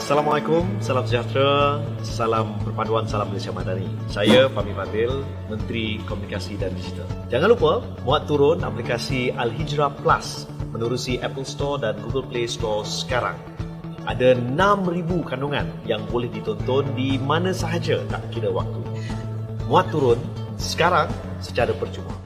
Assalamualaikum, salam sejahtera, salam perpaduan, salam Malaysia Madani. Saya Fahmi Fadil, Menteri Komunikasi dan Digital. Jangan lupa muat turun aplikasi Al-Hijrah Plus menerusi Apple Store dan Google Play Store sekarang. Ada 6,000 kandungan yang boleh ditonton di mana sahaja, tak kira waktu. Muat turun sekarang secara percuma.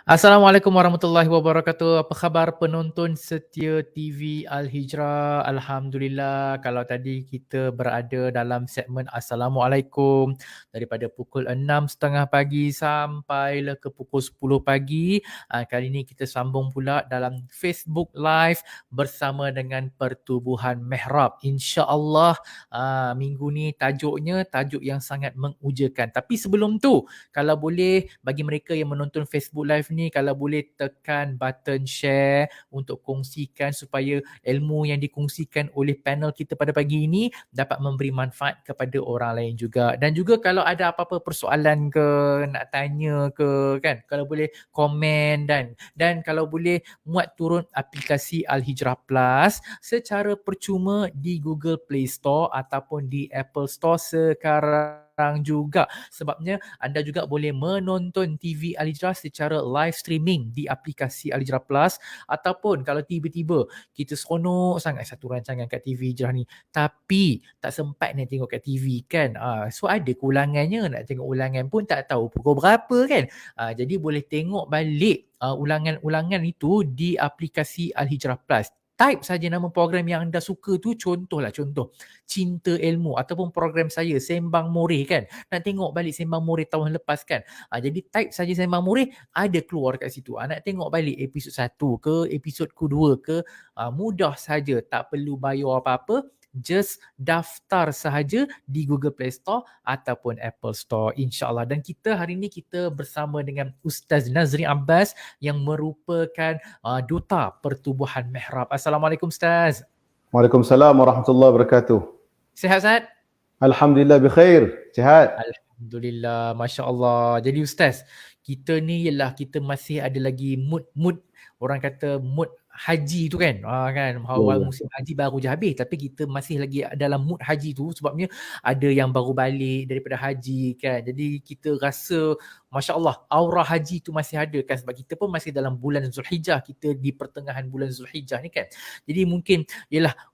Assalamualaikum warahmatullahi wabarakatuh. Apa khabar penonton setia TV Al-Hijrah? Alhamdulillah, kalau tadi kita berada dalam segmen Assalamualaikum daripada pukul 6.30 pagi sampailah ke pukul 10 pagi. Kali ini kita sambung pula dalam Facebook Live bersama dengan Pertubuhan Mihrab. InsyaAllah minggu ni tajuk yang sangat mengujakan. Tapi sebelum tu, kalau boleh bagi mereka yang menonton Facebook Live ni, kalau boleh tekan button share untuk kongsikan supaya ilmu yang dikongsikan oleh panel kita pada pagi ini dapat memberi manfaat kepada orang lain juga. Dan juga kalau ada apa-apa persoalan ke, nak tanya ke, kan, kalau boleh komen dan kalau boleh muat turun aplikasi Al-Hijrah Plus secara percuma di Google Play Store ataupun di Apple Store sekarang juga. Sebabnya anda juga boleh menonton TV Al-Hijrah secara live streaming di aplikasi Al-Hijrah Plus, ataupun kalau tiba-tiba kita seronok sangat satu rancangan kat TV Hijrah ni tapi tak sempat nak tengok kat TV kan, so ada keulangannya, nak tengok ulangan pun tak tahu pukul berapa kan, jadi boleh tengok balik ulangan-ulangan itu di aplikasi Al-Hijrah Plus. Type saja nama program yang anda suka tu, contoh Cinta Ilmu ataupun program saya Sembang Moreh kan. Nak tengok balik Sembang Moreh tahun lepas kan. Jadi type saja Sembang Moreh, ada keluar kat situ. Nak tengok balik episod 1 ke, episod kedua ke, mudah saja, tak perlu bayar apa-apa. Just daftar sahaja di Google Play Store ataupun Apple Store, insyaAllah. Dan kita hari ini kita bersama dengan Ustaz Nazri Abbas yang merupakan Duta Pertubuhan Mihrab. Assalamualaikum Ustaz. Waalaikumsalam warahmatullahi wabarakatuh. Sihat Ustaz? Alhamdulillah bikhair, sihat. Alhamdulillah, Masya Allah. Jadi Ustaz, kita ni kita masih ada lagi mood, orang kata mood haji tu kan, awal musim haji baru je habis, tapi kita masih lagi dalam mood haji tu sebabnya ada yang baru balik daripada haji kan. Jadi kita rasa Masya Allah, aura haji tu masih ada kan, sebab kita pun masih dalam bulan Zulhijjah, kita di pertengahan bulan Zulhijjah ni kan. Jadi mungkin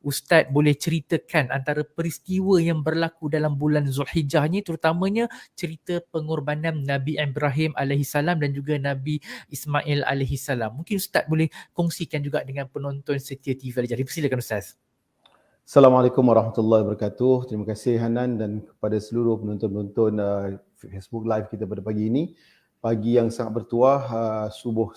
Ustaz boleh ceritakan antara peristiwa yang berlaku dalam bulan Zulhijjah ni, terutamanya cerita pengorbanan Nabi Ibrahim alaihissalam dan juga Nabi Ismail alaihissalam. Mungkin Ustaz boleh kongsikan juga dengan penonton setia TV Al-Hijrah. Silakan Ustaz. Assalamualaikum warahmatullahi wabarakatuh. Terima kasih Hanan dan kepada seluruh penonton-penonton Facebook Live kita pada pagi ini. Pagi yang sangat bertuah, subuh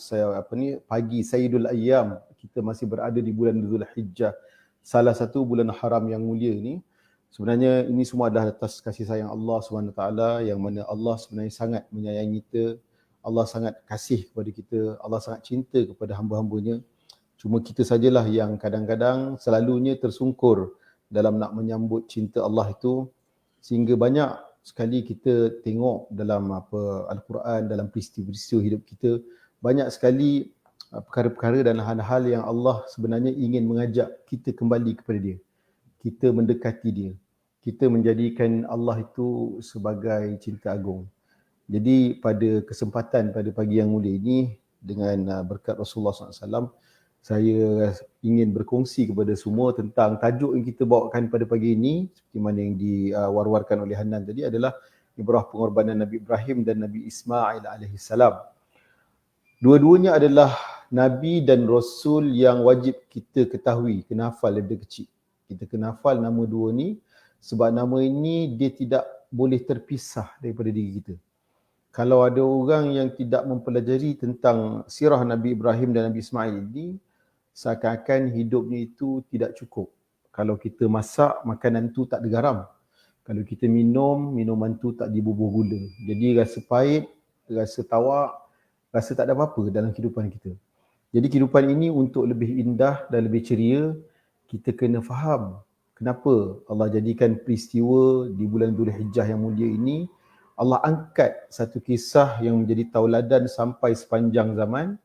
pagi Sayyidul Ayyam. Kita masih berada di bulan Zulhijjah, salah satu bulan haram yang mulia ini. Sebenarnya ini semua adalah atas kasih sayang Allah SWT, yang mana Allah sebenarnya sangat menyayangi kita. Allah sangat kasih kepada kita, Allah sangat cinta kepada hamba-hambanya. Cuma kita sajalah yang kadang-kadang selalunya tersungkur dalam nak menyambut cinta Allah itu, sehingga banyak sekali kita tengok dalam Al-Quran, dalam peristiwa-peristiwa hidup kita, banyak sekali perkara-perkara dan hal-hal yang Allah sebenarnya ingin mengajak kita kembali kepada dia. Kita mendekati dia. Kita menjadikan Allah itu sebagai cinta agung. Jadi pada kesempatan pada pagi yang mulia ini, dengan berkat Rasulullah SAW, saya ingin berkongsi kepada semua tentang tajuk yang kita bawakan pada pagi ini, seperti mana yang diwar-warkan oleh Hanan tadi, adalah ibrah pengorbanan Nabi Ibrahim dan Nabi Ismail alaihissalam. Dua-duanya adalah Nabi dan Rasul yang wajib kita ketahui, kena hafal daripada kecil. Kita kena hafal nama dua ni, sebab nama ini dia tidak boleh terpisah daripada diri kita. Kalau ada orang yang tidak mempelajari tentang sirah Nabi Ibrahim dan Nabi Ismail ini, seakan-akan hidupnya itu tidak cukup. Kalau kita masak, makanan tu tak ada garam. Kalau kita minum, minuman tu tak dibubuh gula. Jadi rasa pahit, rasa tawak, rasa tak ada apa-apa dalam kehidupan kita. Jadi kehidupan ini untuk lebih indah dan lebih ceria, kita kena faham kenapa Allah jadikan peristiwa di bulan Zulhijjah yang mulia ini, Allah angkat satu kisah yang menjadi tauladan sampai sepanjang zaman,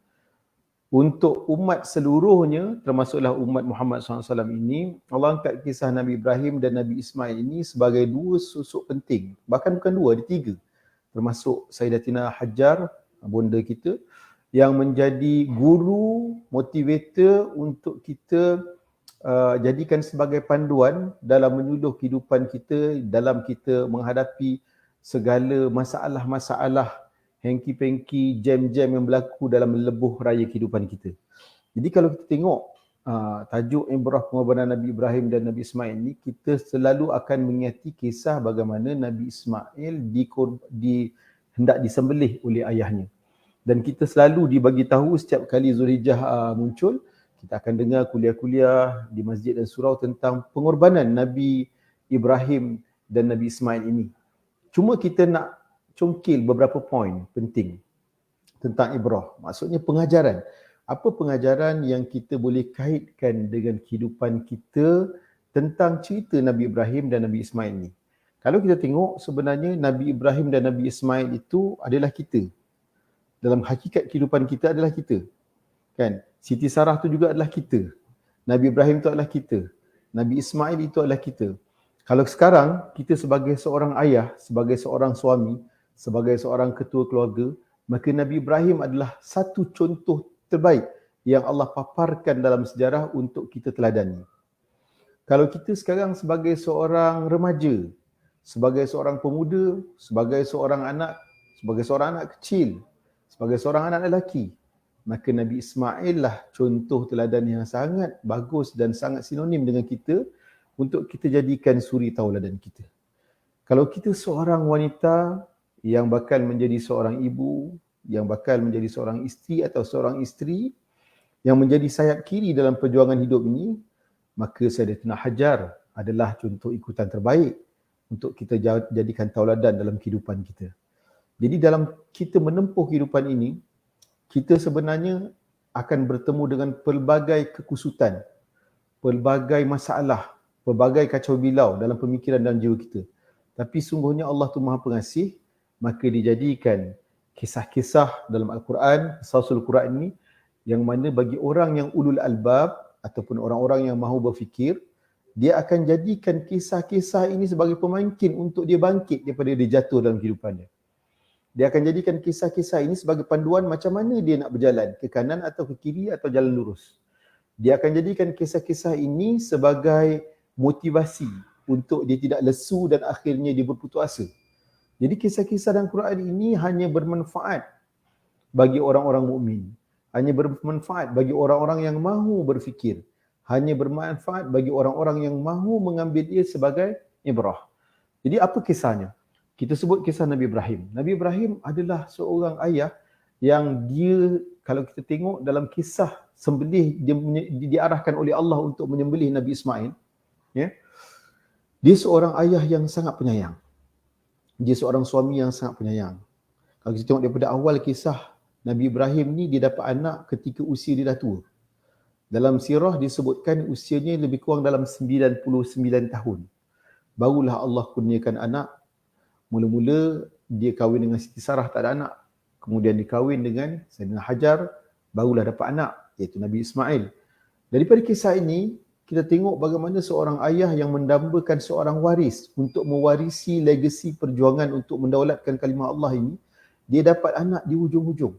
Untuk umat seluruhnya, termasuklah umat Muhammad SAW ini, Allah angkat kisah Nabi Ibrahim dan Nabi Ismail ini sebagai dua susuk penting. Bahkan bukan dua, ada tiga. Termasuk Sayyidatina Hajar, bonda kita, yang menjadi guru, motivator untuk kita jadikan sebagai panduan dalam menyuluh kehidupan kita, dalam kita menghadapi segala masalah-masalah hengki-pengki, jam-jam yang berlaku dalam lebuh raya kehidupan kita. Jadi kalau kita tengok tajuk Ibrah pengorbanan Nabi Ibrahim dan Nabi Ismail ni, kita selalu akan mengingati kisah bagaimana Nabi Ismail hendak disembelih oleh ayahnya. Dan kita selalu dibagi tahu setiap kali Zulhijjah muncul, kita akan dengar kuliah-kuliah di masjid dan surau tentang pengorbanan Nabi Ibrahim dan Nabi Ismail ini. Cuma kita nak congkil beberapa poin penting tentang ibrah. Maksudnya pengajaran. Apa pengajaran yang kita boleh kaitkan dengan kehidupan kita tentang cerita Nabi Ibrahim dan Nabi Ismail ni? Kalau kita tengok, sebenarnya Nabi Ibrahim dan Nabi Ismail itu adalah kita. Dalam hakikat kehidupan kita adalah kita. Kan? Siti Sarah tu juga adalah kita. Nabi Ibrahim itu adalah kita. Nabi Ismail itu adalah kita. Kalau sekarang kita sebagai seorang ayah, sebagai seorang suami, sebagai seorang ketua keluarga, maka Nabi Ibrahim adalah satu contoh terbaik yang Allah paparkan dalam sejarah untuk kita teladani. Kalau kita sekarang sebagai seorang remaja, sebagai seorang pemuda, sebagai seorang anak kecil, sebagai seorang anak lelaki, maka Nabi Ismail lah contoh teladan yang sangat bagus dan sangat sinonim dengan kita untuk kita jadikan suri tauladan kita. Kalau kita seorang wanita yang bakal menjadi seorang ibu, yang bakal menjadi seorang isteri atau seorang isteri yang menjadi sayap kiri dalam perjuangan hidup ini, maka Sayyidatina Hajar adalah contoh ikutan terbaik untuk kita jadikan tauladan dalam kehidupan kita. Jadi dalam kita menempuh kehidupan ini, kita sebenarnya akan bertemu dengan pelbagai kekusutan, pelbagai masalah, pelbagai kacau bilau dalam pemikiran dan jiwa kita. Tapi sungguhnya Allah tu Maha Pengasih, maka dijadikan kisah-kisah dalam Al-Quran, Sasul Quran ini, yang mana bagi orang yang ulul albab ataupun orang-orang yang mahu berfikir, dia akan jadikan kisah-kisah ini sebagai pemangkin untuk dia bangkit daripada dia jatuh dalam kehidupannya. Dia akan jadikan kisah-kisah ini sebagai panduan macam mana dia nak berjalan, ke kanan atau ke kiri atau jalan lurus. Dia akan jadikan kisah-kisah ini sebagai motivasi untuk dia tidak lesu dan akhirnya dia berputus asa. Jadi kisah-kisah dalam Quran ini hanya bermanfaat bagi orang-orang mukmin, hanya bermanfaat bagi orang-orang yang mahu berfikir, hanya bermanfaat bagi orang-orang yang mahu mengambil ia sebagai ibrah. Jadi apa kisahnya? Kita sebut kisah Nabi Ibrahim. Nabi Ibrahim adalah seorang ayah yang dia, kalau kita tengok dalam kisah sembelih, dia diarahkan oleh Allah untuk menyembelih Nabi Ismail. Ya. Dia seorang ayah yang sangat penyayang. Dia seorang suami yang sangat penyayang. Kalau kita tengok daripada awal kisah Nabi Ibrahim ni, dia dapat anak ketika usia dia dah tua. Dalam sirah disebutkan usianya lebih kurang dalam 99 tahun. Barulah Allah kurniakan anak. Mula-mula dia kahwin dengan Siti Sarah, tak ada anak. Kemudian dia kahwin dengan Sayyidina Hajar, barulah dapat anak, iaitu Nabi Ismail. Daripada kisah ini, kita tengok bagaimana seorang ayah yang mendambakan seorang waris untuk mewarisi legasi perjuangan untuk mendaulatkan kalimah Allah ini, dia dapat anak di hujung-hujung.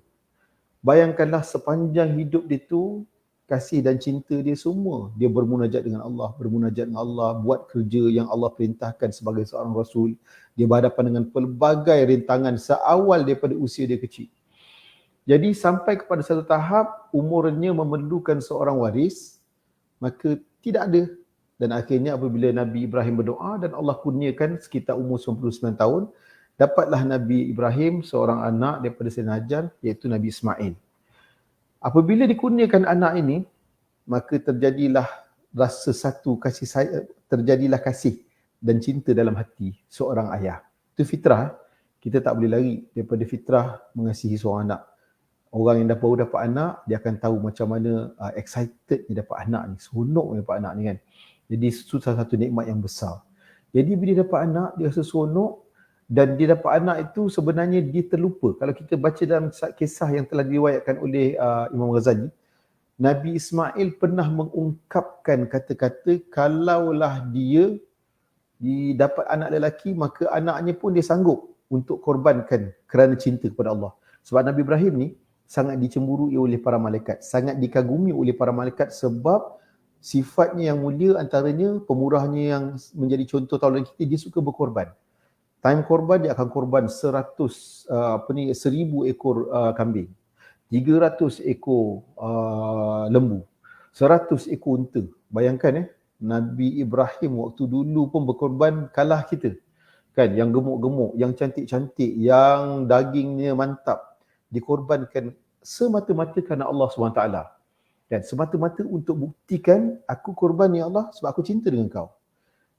Bayangkanlah sepanjang hidup dia tu, kasih dan cinta dia semua, dia bermunajat dengan Allah, buat kerja yang Allah perintahkan sebagai seorang Rasul. Dia berhadapan dengan pelbagai rintangan seawal daripada usia dia kecil. Jadi sampai kepada satu tahap, umurnya memerlukan seorang waris, maka tidak ada. Dan akhirnya apabila Nabi Ibrahim berdoa dan Allah kurniakan sekitar umur 99 tahun, dapatlah Nabi Ibrahim seorang anak daripada Sayyidina Hajar, iaitu Nabi Ismail. Apabila dikurniakan anak ini, maka terjadilah rasa satu kasih sayang, terjadilah kasih dan cinta dalam hati seorang ayah. Itu fitrah. Kita tak boleh lari daripada fitrah mengasihi seorang anak. Orang yang baru dapat anak, dia akan tahu macam mana excited dia dapat anak ni, seronok dia dapat anak ni kan. Jadi salah satu nikmat yang besar. Jadi bila dia dapat anak, dia rasa seronok, dan dia dapat anak itu sebenarnya dia terlupa. Kalau kita baca dalam kisah yang telah diriwayatkan oleh Imam Ghazali, Nabi Ismail pernah mengungkapkan kata-kata kalaulah dia dapat anak lelaki, maka anaknya pun dia sanggup untuk korbankan kerana cinta kepada Allah. Sebab Nabi Ibrahim ni sangat dicemburui oleh para malaikat, sangat dikagumi oleh para malaikat sebab sifatnya yang mulia, antaranya pemurahnya yang menjadi contoh tauladan kita, dia suka berkorban. Time korban dia akan korban 1000 ekor kambing, 300 ekor lembu, 100 ekor unta. Bayangkan Nabi Ibrahim waktu dulu pun berkorban kalah kita. Kan, yang gemuk-gemuk, yang cantik-cantik, yang dagingnya mantap, dikorbankan semata-mata kerana Allah SWT. Dan semata-mata untuk buktikan aku korban ya Allah sebab aku cinta dengan kau.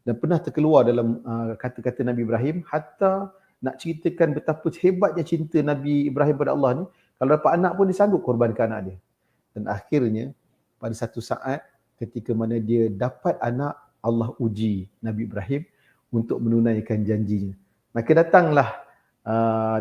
Dan pernah terkeluar dalam kata-kata Nabi Ibrahim, hatta nak ceritakan betapa hebatnya cinta Nabi Ibrahim pada Allah ni, kalau dapat anak pun dia sanggup korbankan anak dia. Dan akhirnya pada satu saat ketika mana dia dapat anak, Allah uji Nabi Ibrahim untuk menunaikan janjinya. Maka datanglah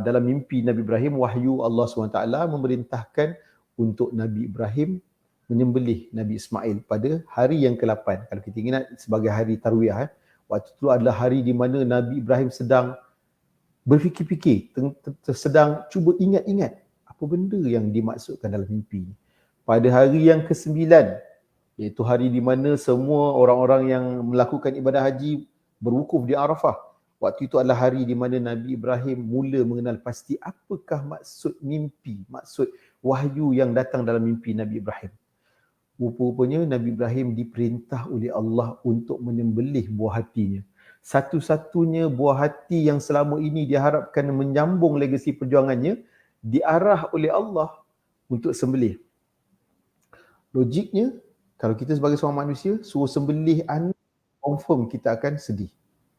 dalam mimpi Nabi Ibrahim wahyu Allah SWT memerintahkan untuk Nabi Ibrahim menyembelih Nabi Ismail pada hari yang ke-8. Kalau kita ingat sebagai hari Tarwiyah, waktu itu adalah hari di mana Nabi Ibrahim sedang berfikir-fikir, sedang cuba ingat-ingat apa benda yang dimaksudkan dalam mimpi. Pada hari yang ke-9, iaitu hari di mana semua orang-orang yang melakukan ibadah haji berwukuf di Arafah. Waktu itu adalah hari di mana Nabi Ibrahim mula mengenal pasti apakah maksud mimpi, maksud wahyu yang datang dalam mimpi Nabi Ibrahim. Rupa-rupanya Nabi Ibrahim diperintah oleh Allah untuk menyembelih buah hatinya. Satu-satunya buah hati yang selama ini diharapkan menyambung legasi perjuangannya, diarah oleh Allah untuk sembelih. Logiknya, kalau kita sebagai seorang manusia suruh sembelih anak, confirm kita akan sedih.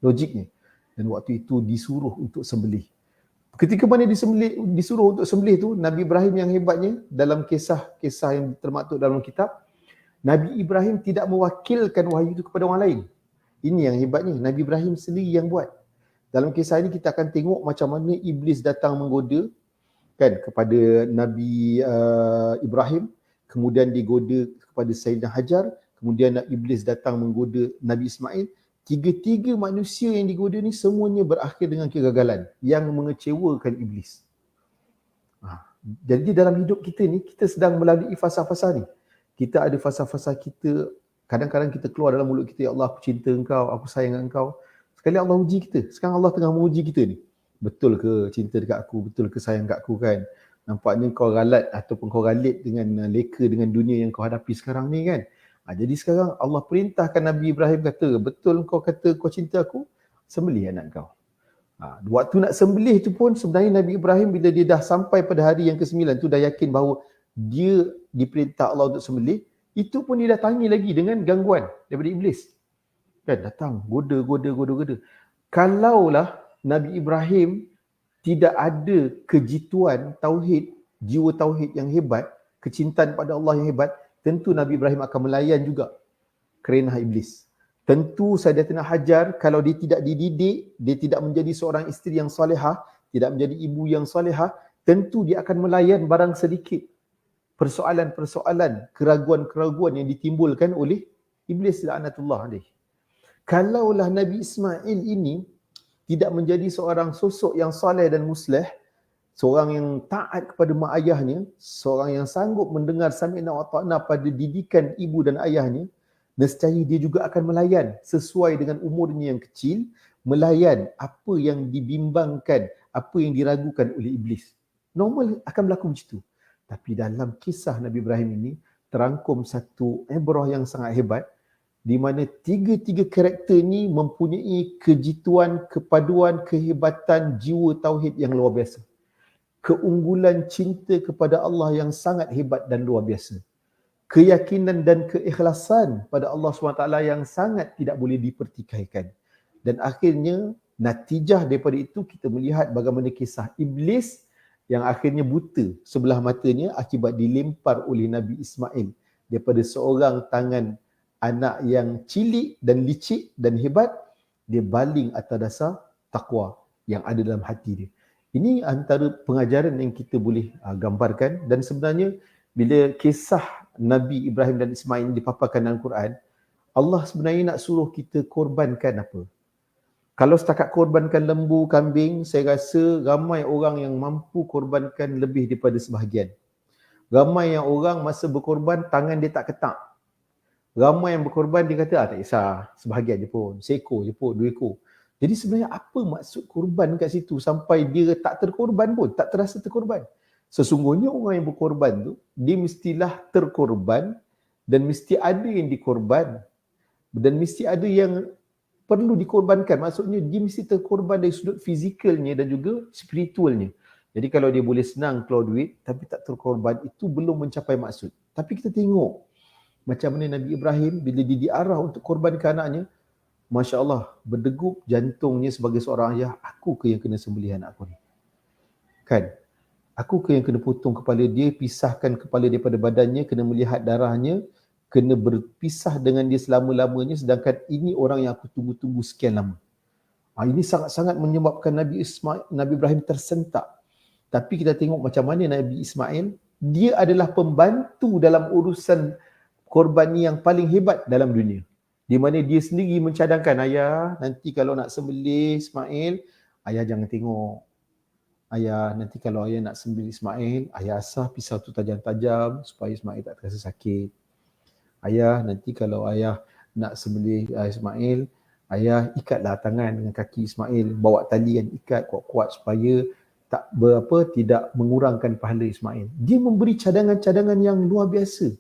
Logiknya. Dan waktu itu disuruh untuk sembelih. Ketika mana disuruh untuk sembelih tu, Nabi Ibrahim yang hebatnya dalam kisah-kisah yang termaktub dalam kitab, Nabi Ibrahim tidak mewakilkan wahyu itu kepada orang lain. Ini yang hebatnya, Nabi Ibrahim sendiri yang buat. Dalam kisah ini kita akan tengok macam mana iblis datang menggoda kan kepada Nabi Ibrahim, kemudian digoda kepada Sayyidina Hajar, kemudian iblis datang menggoda Nabi Ismail. Tiga-tiga manusia yang digoda ni semuanya berakhir dengan kegagalan yang mengecewakan iblis. Jadi dalam hidup kita ni, kita sedang melalui fasa-fasa ni. Kita ada fasa-fasa kita, kadang-kadang kita keluar dalam mulut kita, ya Allah aku cinta engkau, aku sayang engkau. Sekali Allah uji kita. Sekarang Allah tengah menguji kita ni. Betul ke cinta dekat aku, betul ke sayang dekat aku kan? Nampaknya kau ralat ataupun kau ralit dengan leka dengan dunia yang kau hadapi sekarang ni kan? Jadi sekarang Allah perintahkan Nabi Ibrahim kata, betul kau kata kau cinta aku, sembelih anak kau. Waktu nak sembelih tu pun sebenarnya Nabi Ibrahim bila dia dah sampai pada hari yang ke-9 tu dah yakin bahawa dia diperintah Allah untuk sembelih, itu pun dia datangi lagi dengan gangguan daripada iblis. Kan datang goda. Kalaulah Nabi Ibrahim tidak ada kejituan tauhid, jiwa tauhid yang hebat, kecintaan pada Allah yang hebat, tentu Nabi Ibrahim akan melayan juga kerenah iblis. Tentu Sayyidatina Hajar kalau dia tidak dididik, dia tidak menjadi seorang isteri yang solehah, tidak menjadi ibu yang solehah, tentu dia akan melayan barang sedikit persoalan-persoalan, keraguan-keraguan yang ditimbulkan oleh iblis la'natullah alaih. Kalaulah Nabi Ismail ini tidak menjadi seorang sosok yang soleh dan musleh, seorang yang taat kepada mak ayahnya, seorang yang sanggup mendengar sami'na wa ta'na pada didikan ibu dan ayahnya, nescaya dia juga akan melayan sesuai dengan umurnya yang kecil, melayan apa yang dibimbangkan, apa yang diragukan oleh iblis. Normal akan berlaku macam tu. Tapi dalam kisah Nabi Ibrahim ini terangkum satu ibrah yang sangat hebat, di mana tiga-tiga karakter ni mempunyai kejituan, kepaduan, kehebatan jiwa tauhid yang luar biasa. Keunggulan cinta kepada Allah yang sangat hebat dan luar biasa. Keyakinan dan keikhlasan pada Allah SWT yang sangat tidak boleh dipertikaikan. Dan akhirnya, natijah daripada itu kita melihat bagaimana kisah iblis yang akhirnya buta sebelah matanya akibat dilempar oleh Nabi Ismail daripada seorang tangan anak yang cilik dan licik dan hebat, dia baling atas dasar takwa yang ada dalam hati dia. Ini antara pengajaran yang kita boleh gambarkan, dan sebenarnya bila kisah Nabi Ibrahim dan Ismail dipaparkan dalam Quran, Allah sebenarnya nak suruh kita korbankan apa? Kalau setakat korbankan lembu, kambing, saya rasa ramai orang yang mampu korbankan lebih daripada sebahagian. Ramai yang orang masa berkorban, tangan dia tak ketak. Ramai yang berkorban, dia kata, tak kisah, sebahagian je pun, seekor je pun, 2 ekor. Jadi sebenarnya apa maksud korban kat situ sampai dia tak terkorban pun, tak terasa terkorban. Sesungguhnya orang yang berkorban tu, dia mestilah terkorban dan mesti ada yang dikorban. Dan mesti ada yang perlu dikorbankan. Maksudnya dia mesti terkorban dari sudut fizikalnya dan juga spiritualnya. Jadi kalau dia boleh senang keluar duit tapi tak terkorban, itu belum mencapai maksud. Tapi kita tengok macam mana Nabi Ibrahim bila dia diarah untuk korbankan anaknya, Masya Allah, berdegup jantungnya sebagai seorang ayah, aku ke yang kena sembelih anak aku ni? Kan? Aku ke yang kena potong kepala dia, pisahkan kepala daripada badannya, kena melihat darahnya, kena berpisah dengan dia selama-lamanya, sedangkan ini orang yang aku tunggu-tunggu sekian lama. Ini sangat-sangat menyebabkan Nabi Ibrahim tersentak. Tapi kita tengok macam mana Nabi Ismail, dia adalah pembantu dalam urusan korban ni yang paling hebat dalam dunia. Di mana dia sendiri mencadangkan, ayah nanti kalau nak sembelih Ismail, ayah jangan tengok. Ayah nanti kalau ayah nak sembelih Ismail, ayah asah pisau tu tajam-tajam supaya Ismail tak terasa sakit. Ayah nanti kalau ayah nak sembelih Ismail, ayah ikatlah tangan dengan kaki Ismail, bawa tali kan, ikat kuat-kuat supaya tidak mengurangkan pahala Ismail. Dia memberi cadangan-cadangan yang luar biasa.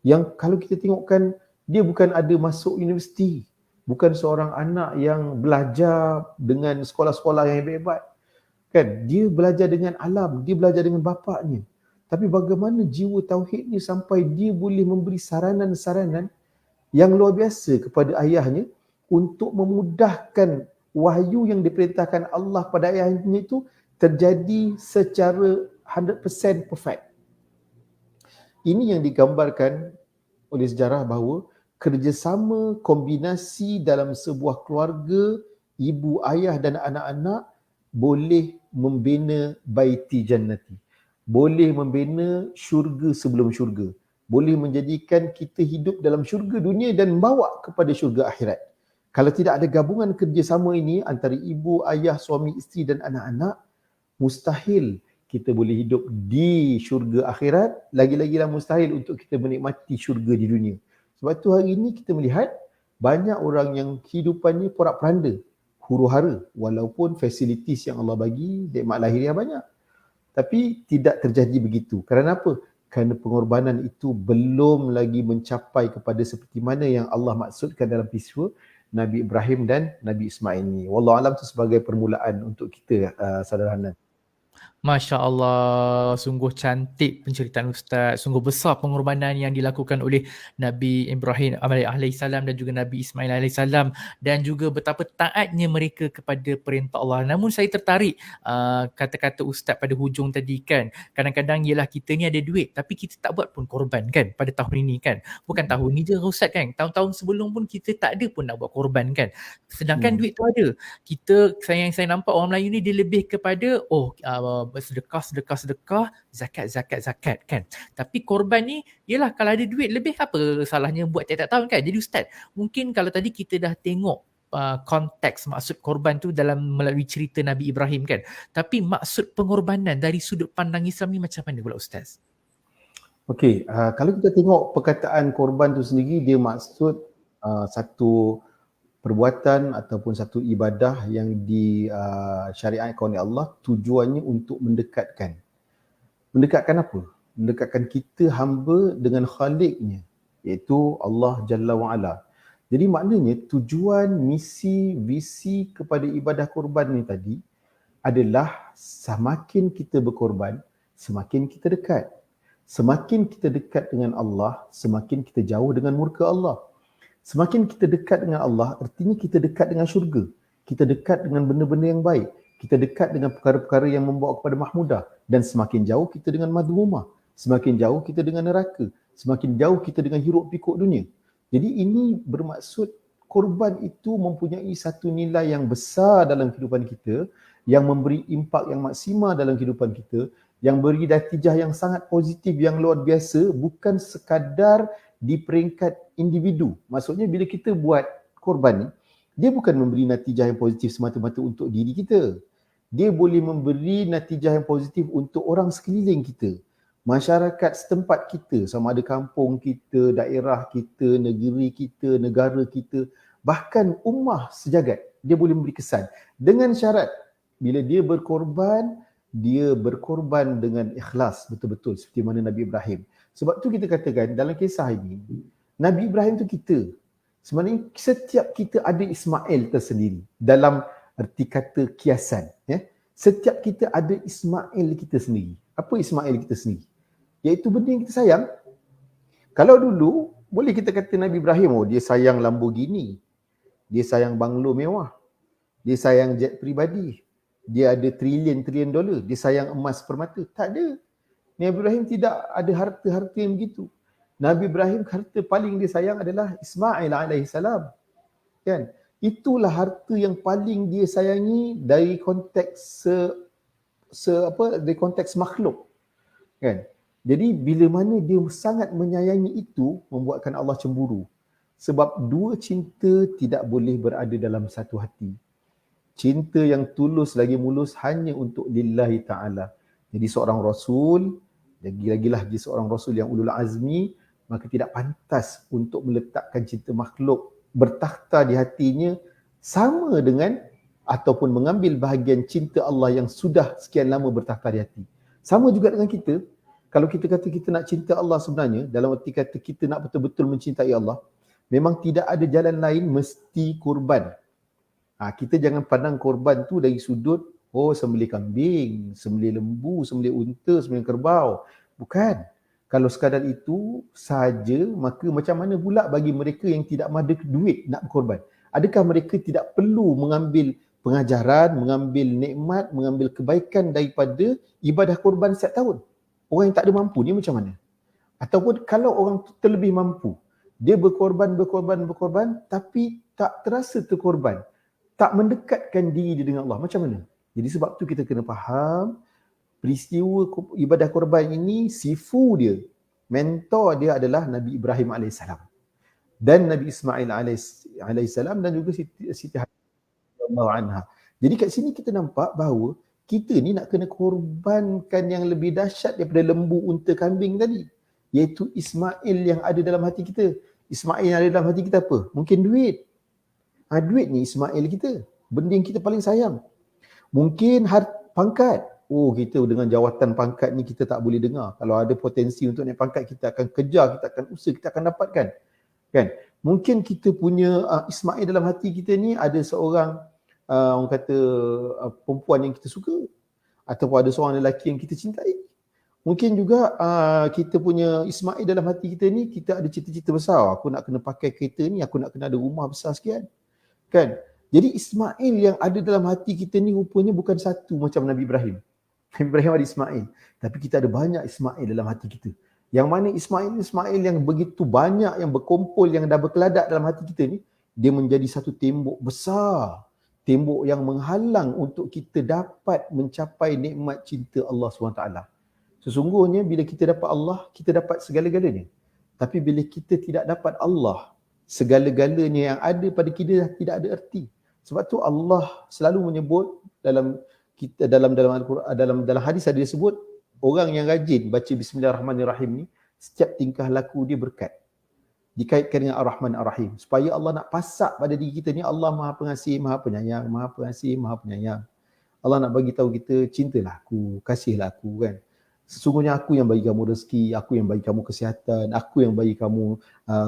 Yang kalau kita tengokkan, dia bukan ada masuk universiti, bukan seorang anak yang belajar dengan sekolah-sekolah yang hebat-hebat. Kan? Dia belajar dengan alam, dia belajar dengan bapaknya. Tapi bagaimana jiwa tauhidnya sampai dia boleh memberi saranan-saranan yang luar biasa kepada ayahnya untuk memudahkan wahyu yang diperintahkan Allah pada ayahnya itu terjadi secara 100% perfect. Ini yang digambarkan oleh sejarah bahawa kerjasama kombinasi dalam sebuah keluarga, ibu, ayah dan anak-anak boleh membina baiti jannati. Boleh membina syurga sebelum syurga. Boleh menjadikan kita hidup dalam syurga dunia dan membawa kepada syurga akhirat. Kalau tidak ada gabungan kerjasama ini antara ibu, ayah, suami, isteri dan anak-anak, mustahil kita boleh hidup di syurga akhirat, lagi-lagilah mustahil untuk kita menikmati syurga di dunia. Sebab tu hari ini kita melihat banyak orang yang hidupannya porak-poranda, huru-hara, walaupun fasilitis yang Allah bagi, nikmat lahiriah banyak. Tapi tidak terjadi begitu. Kerana apa? Kerana pengorbanan itu belum lagi mencapai kepada seperti mana yang Allah maksudkan dalam peristiwa Nabi Ibrahim dan Nabi Ismail ni. Wallahualam itu sebagai permulaan untuk kita, saudara Hanan. Masya Allah, sungguh cantik penceritaan Ustaz, sungguh besar pengorbanan yang dilakukan oleh Nabi Ibrahim AS dan juga Nabi Ismail AS, dan juga betapa taatnya mereka kepada perintah Allah. Namun saya tertarik kata-kata Ustaz pada hujung tadi kan, kadang-kadang ialah kita ni ada duit tapi kita tak buat pun korban kan pada tahun ini kan. Bukan tahun ni je Ustaz kan, tahun-tahun sebelum pun kita tak ada pun nak buat korban kan. Sedangkan duit tu ada. Kita, saya nampak orang Melayu ni dia lebih kepada sedekah, zakat kan. Tapi korban ni, yelah kalau ada duit lebih apa salahnya buat tiap-tiap tahun kan. Jadi Ustaz, mungkin kalau tadi kita dah tengok konteks maksud korban tu dalam melalui cerita Nabi Ibrahim kan. Tapi maksud pengorbanan dari sudut pandang Islam ni macam mana pula Ustaz? Okey, kalau kita tengok perkataan korban tu sendiri, dia maksud satu perbuatan ataupun satu ibadah yang disyariatkan oleh Allah, tujuannya untuk mendekatkan. Mendekatkan apa? Mendekatkan kita hamba dengan Khaliqnya, iaitu Allah Jalla wa'ala. Jadi maknanya tujuan, misi, visi kepada ibadah korban ni tadi adalah semakin kita berkorban, semakin kita dekat. Semakin kita dekat dengan Allah, semakin kita jauh dengan murka Allah. Semakin kita dekat dengan Allah, artinya kita dekat dengan syurga. Kita dekat dengan benda-benda yang baik. Kita dekat dengan perkara-perkara yang membawa kepada mahmudah. Dan semakin jauh kita dengan madhumah. Semakin jauh kita dengan neraka. Semakin jauh kita dengan hiruk pikuk dunia. Jadi ini bermaksud korban itu mempunyai satu nilai yang besar dalam kehidupan kita, yang memberi impak yang maksimal dalam kehidupan kita, yang beri natijah yang sangat positif, yang luar biasa, bukan sekadar di peringkat individu. Maksudnya bila kita buat korban ni, dia bukan memberi natijah yang positif semata-mata untuk diri kita. Dia boleh memberi natijah yang positif untuk orang sekeliling kita, masyarakat setempat kita, sama ada kampung kita, daerah kita, negeri kita, negara kita, bahkan ummah sejagat. Dia boleh memberi kesan dengan syarat bila dia berkorban dengan ikhlas betul-betul seperti mana Nabi Ibrahim. Sebab tu kita katakan dalam kisah ini, Nabi Ibrahim tu kita. Sebenarnya setiap kita ada Ismail tersendiri dalam erti kata kiasan. Ya? Setiap kita ada Ismail kita sendiri. Apa Ismail kita sendiri? Iaitu benda yang kita sayang. Kalau dulu, boleh kita kata Nabi Ibrahim, dia sayang Lamborghini, dia sayang banglo mewah, dia sayang jet peribadi, dia ada trilion-trilion dolar, dia sayang emas permata. Tak ada. Nabi Ibrahim tidak ada harta-harta yang begitu. Nabi Ibrahim harta paling dia sayang adalah Ismail alaihissalam. Kan? Itulah harta yang paling dia sayangi dari konteks dari konteks makhluk. Kan? Jadi bila mana dia sangat menyayangi itu, membuatkan Allah cemburu. Sebab dua cinta tidak boleh berada dalam satu hati. Cinta yang tulus lagi mulus hanya untuk lillahi ta'ala. Jadi seorang Rasul, lagi-lagilah dia seorang Rasul yang ulul azmi, maka tidak pantas untuk meletakkan cinta makhluk bertakhta di hatinya sama dengan ataupun mengambil bahagian cinta Allah yang sudah sekian lama bertakhta di hati. Sama juga dengan kita. Kalau kita kata kita nak cinta Allah sebenarnya, dalam arti kata kita nak betul-betul mencintai Allah, memang tidak ada jalan lain mesti kurban. Kita jangan pandang korban tu dari sudut, sembelih kambing, sembelih lembu, sembelih unta, sembelih kerbau. Bukan. Kalau sekadar itu saja, maka macam mana pula bagi mereka yang tidak ada duit nak berkorban? Adakah mereka tidak perlu mengambil pengajaran, mengambil nikmat, mengambil kebaikan daripada ibadah korban setiap tahun? Orang yang tak ada mampu ni macam mana? Ataupun kalau orang terlebih mampu, dia berkorban, tapi tak terasa terkorban, tak mendekatkan diri dia dengan Allah, macam mana? Jadi sebab tu kita kena faham peristiwa ibadah korban ini, sifu dia, mentor dia adalah Nabi Ibrahim AS dan Nabi Ismail AS dan juga Siti Hajar anha. Jadi kat sini kita nampak bahawa kita ni nak kena korbankan yang lebih dahsyat daripada lembu, unta, kambing tadi, iaitu Ismail yang ada dalam hati kita. Ismail yang ada dalam hati kita apa? Mungkin duit. Duit ni Ismail kita, benda yang kita paling sayang. Mungkin pangkat. Kita dengan jawatan pangkat ni kita tak boleh dengar. Kalau ada potensi untuk naik pangkat, kita akan kejar, kita akan usaha, kita akan dapatkan. Kan? Mungkin kita punya Ismail dalam hati kita ni ada seorang orang kata perempuan yang kita suka, ataupun ada seorang lelaki yang kita cintai. Mungkin juga kita punya Ismail dalam hati kita ni, kita ada cita-cita besar. Aku nak kena pakai kereta ni, aku nak kena ada rumah besar sekian. Kan? Jadi Ismail yang ada dalam hati kita ni rupanya bukan satu macam Nabi Ibrahim. Nabi Ibrahim ada Ismail, tapi kita ada banyak Ismail dalam hati kita. Yang mana Ismail yang begitu banyak, yang berkumpul, yang dah berkeladak dalam hati kita ni, dia menjadi satu tembok besar. Tembok yang menghalang untuk kita dapat mencapai nikmat cinta Allah SWT. Sesungguhnya bila kita dapat Allah, kita dapat segala-galanya. Tapi bila kita tidak dapat Allah, segala-galanya yang ada pada kita tidak ada erti. Sebab tu Allah selalu menyebut dalam Al-Quran, dalam hadis ada disebut orang yang rajin baca Bismillahirrahmanirrahim ni, setiap tingkah laku dia berkat. Dikaitkan dengan Ar-Rahman Ar-Rahim. Supaya Allah nak pasak pada diri kita ni, Allah Maha Pengasih, Maha Penyayang, Maha Pengasih, Maha Penyayang. Allah nak bagi tahu kita, cintalah aku, kasihlah aku, kan. Sesungguhnya aku yang bagi kamu rezeki, aku yang bagi kamu kesihatan, aku yang bagi kamu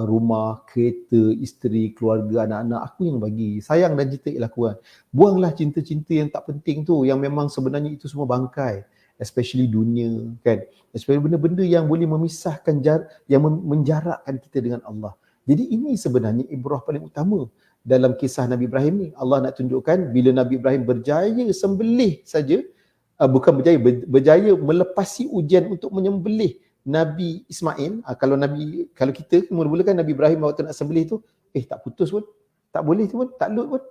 rumah, kereta, isteri, keluarga, anak-anak, aku yang bagi. Sayang dan cinta ialah Quran. Buanglah cinta-cinta yang tak penting tu, yang memang sebenarnya itu semua bangkai. Especially dunia, kan. Especially benda-benda yang boleh memisahkan, yang menjarakkan kita dengan Allah. Jadi ini sebenarnya ibrah paling utama dalam kisah Nabi Ibrahim ni. Allah nak tunjukkan bila Nabi Ibrahim berjaya sembelih saja, berjaya melepasi ujian untuk menyembelih Nabi Ismail. Kalau kita mula-mula kan Nabi Ibrahim waktu nak sembelih tu, tak putus pun, tak boleh tu pun, tak lut pun.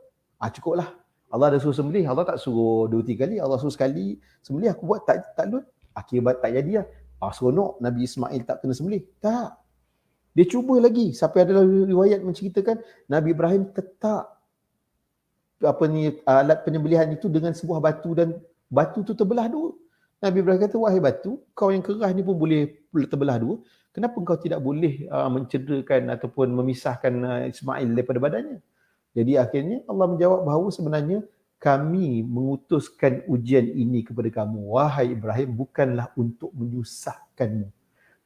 Cukuplah. Allah dah suruh sembelih, Allah tak suruh 2-3 kali, Allah suruh sekali sembelih, aku buat tak lut. Akibat tak jadi lah. Seronok Nabi Ismail tak kena sembelih. Tak. Dia cuba lagi. Sampai ada riwayat menceritakan Nabi Ibrahim tetap alat penyembelihan itu dengan sebuah batu dan batu tu terbelah dua. Nabi Ibrahim kata, wahai batu, kau yang keras ni pun boleh terbelah dua. Kenapa kau tidak boleh mencederakan ataupun memisahkan Ismail daripada badannya? Jadi akhirnya Allah menjawab bahawa sebenarnya kami mengutuskan ujian ini kepada kamu, wahai Ibrahim, bukanlah untuk menyusahkanmu,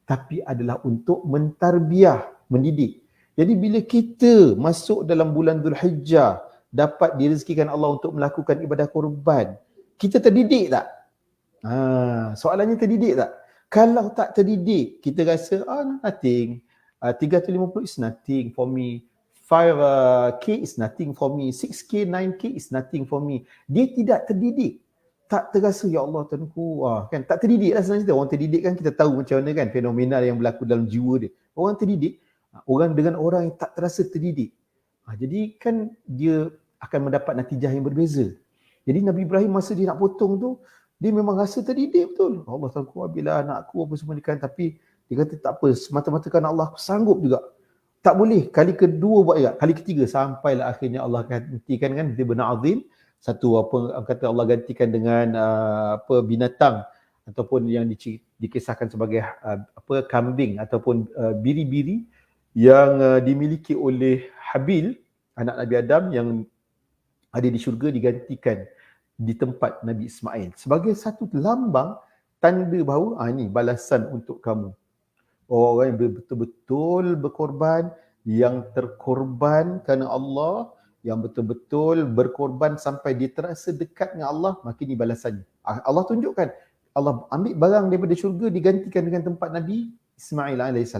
tapi adalah untuk mentarbiah, mendidik. Jadi bila kita masuk dalam bulan Zulhijjah, dapat direzekikan Allah untuk melakukan ibadah korban, kita terdidik tak? Soalannya terdidik tak? Kalau tak terdidik, kita rasa nothing. 350 is nothing for me. 5K is nothing for me. 6K, 9K is nothing for me. Dia tidak terdidik. Tak terasa, ya Allah Tuanku. Kan? Tak terdidik lah sebenarnya. Orang terdidik kan kita tahu macam mana kan fenomena yang berlaku dalam jiwa dia. Orang terdidik, orang dengan orang yang tak terasa terdidik. Jadi kan dia akan mendapat natijah yang berbeza. Jadi Nabi Ibrahim masa dia nak potong tu, dia memang rasa terdidik betul. Allah Tuanku, bila anakku apa semua ni kan. Tapi dia kata tak apa, semata-mata kerana Allah, aku sanggup juga. Tak boleh, kali kedua buat juga, kali ketiga sampailah akhirnya Allah gantikan kan dia benar azim. Satu kata Allah gantikan dengan binatang ataupun yang dikisahkan sebagai kambing ataupun biri-biri yang dimiliki oleh Habil, anak Nabi Adam yang ada di syurga, digantikan di tempat Nabi Ismail sebagai satu lambang tanda bahawa ini balasan untuk kamu. Orang yang betul-betul berkorban, yang terkorban kerana Allah, yang betul-betul berkorban sampai dia terasa dekat dengan Allah, maka ini balasannya. Allah tunjukkan, Allah ambil barang daripada syurga digantikan dengan tempat Nabi Ismail AS.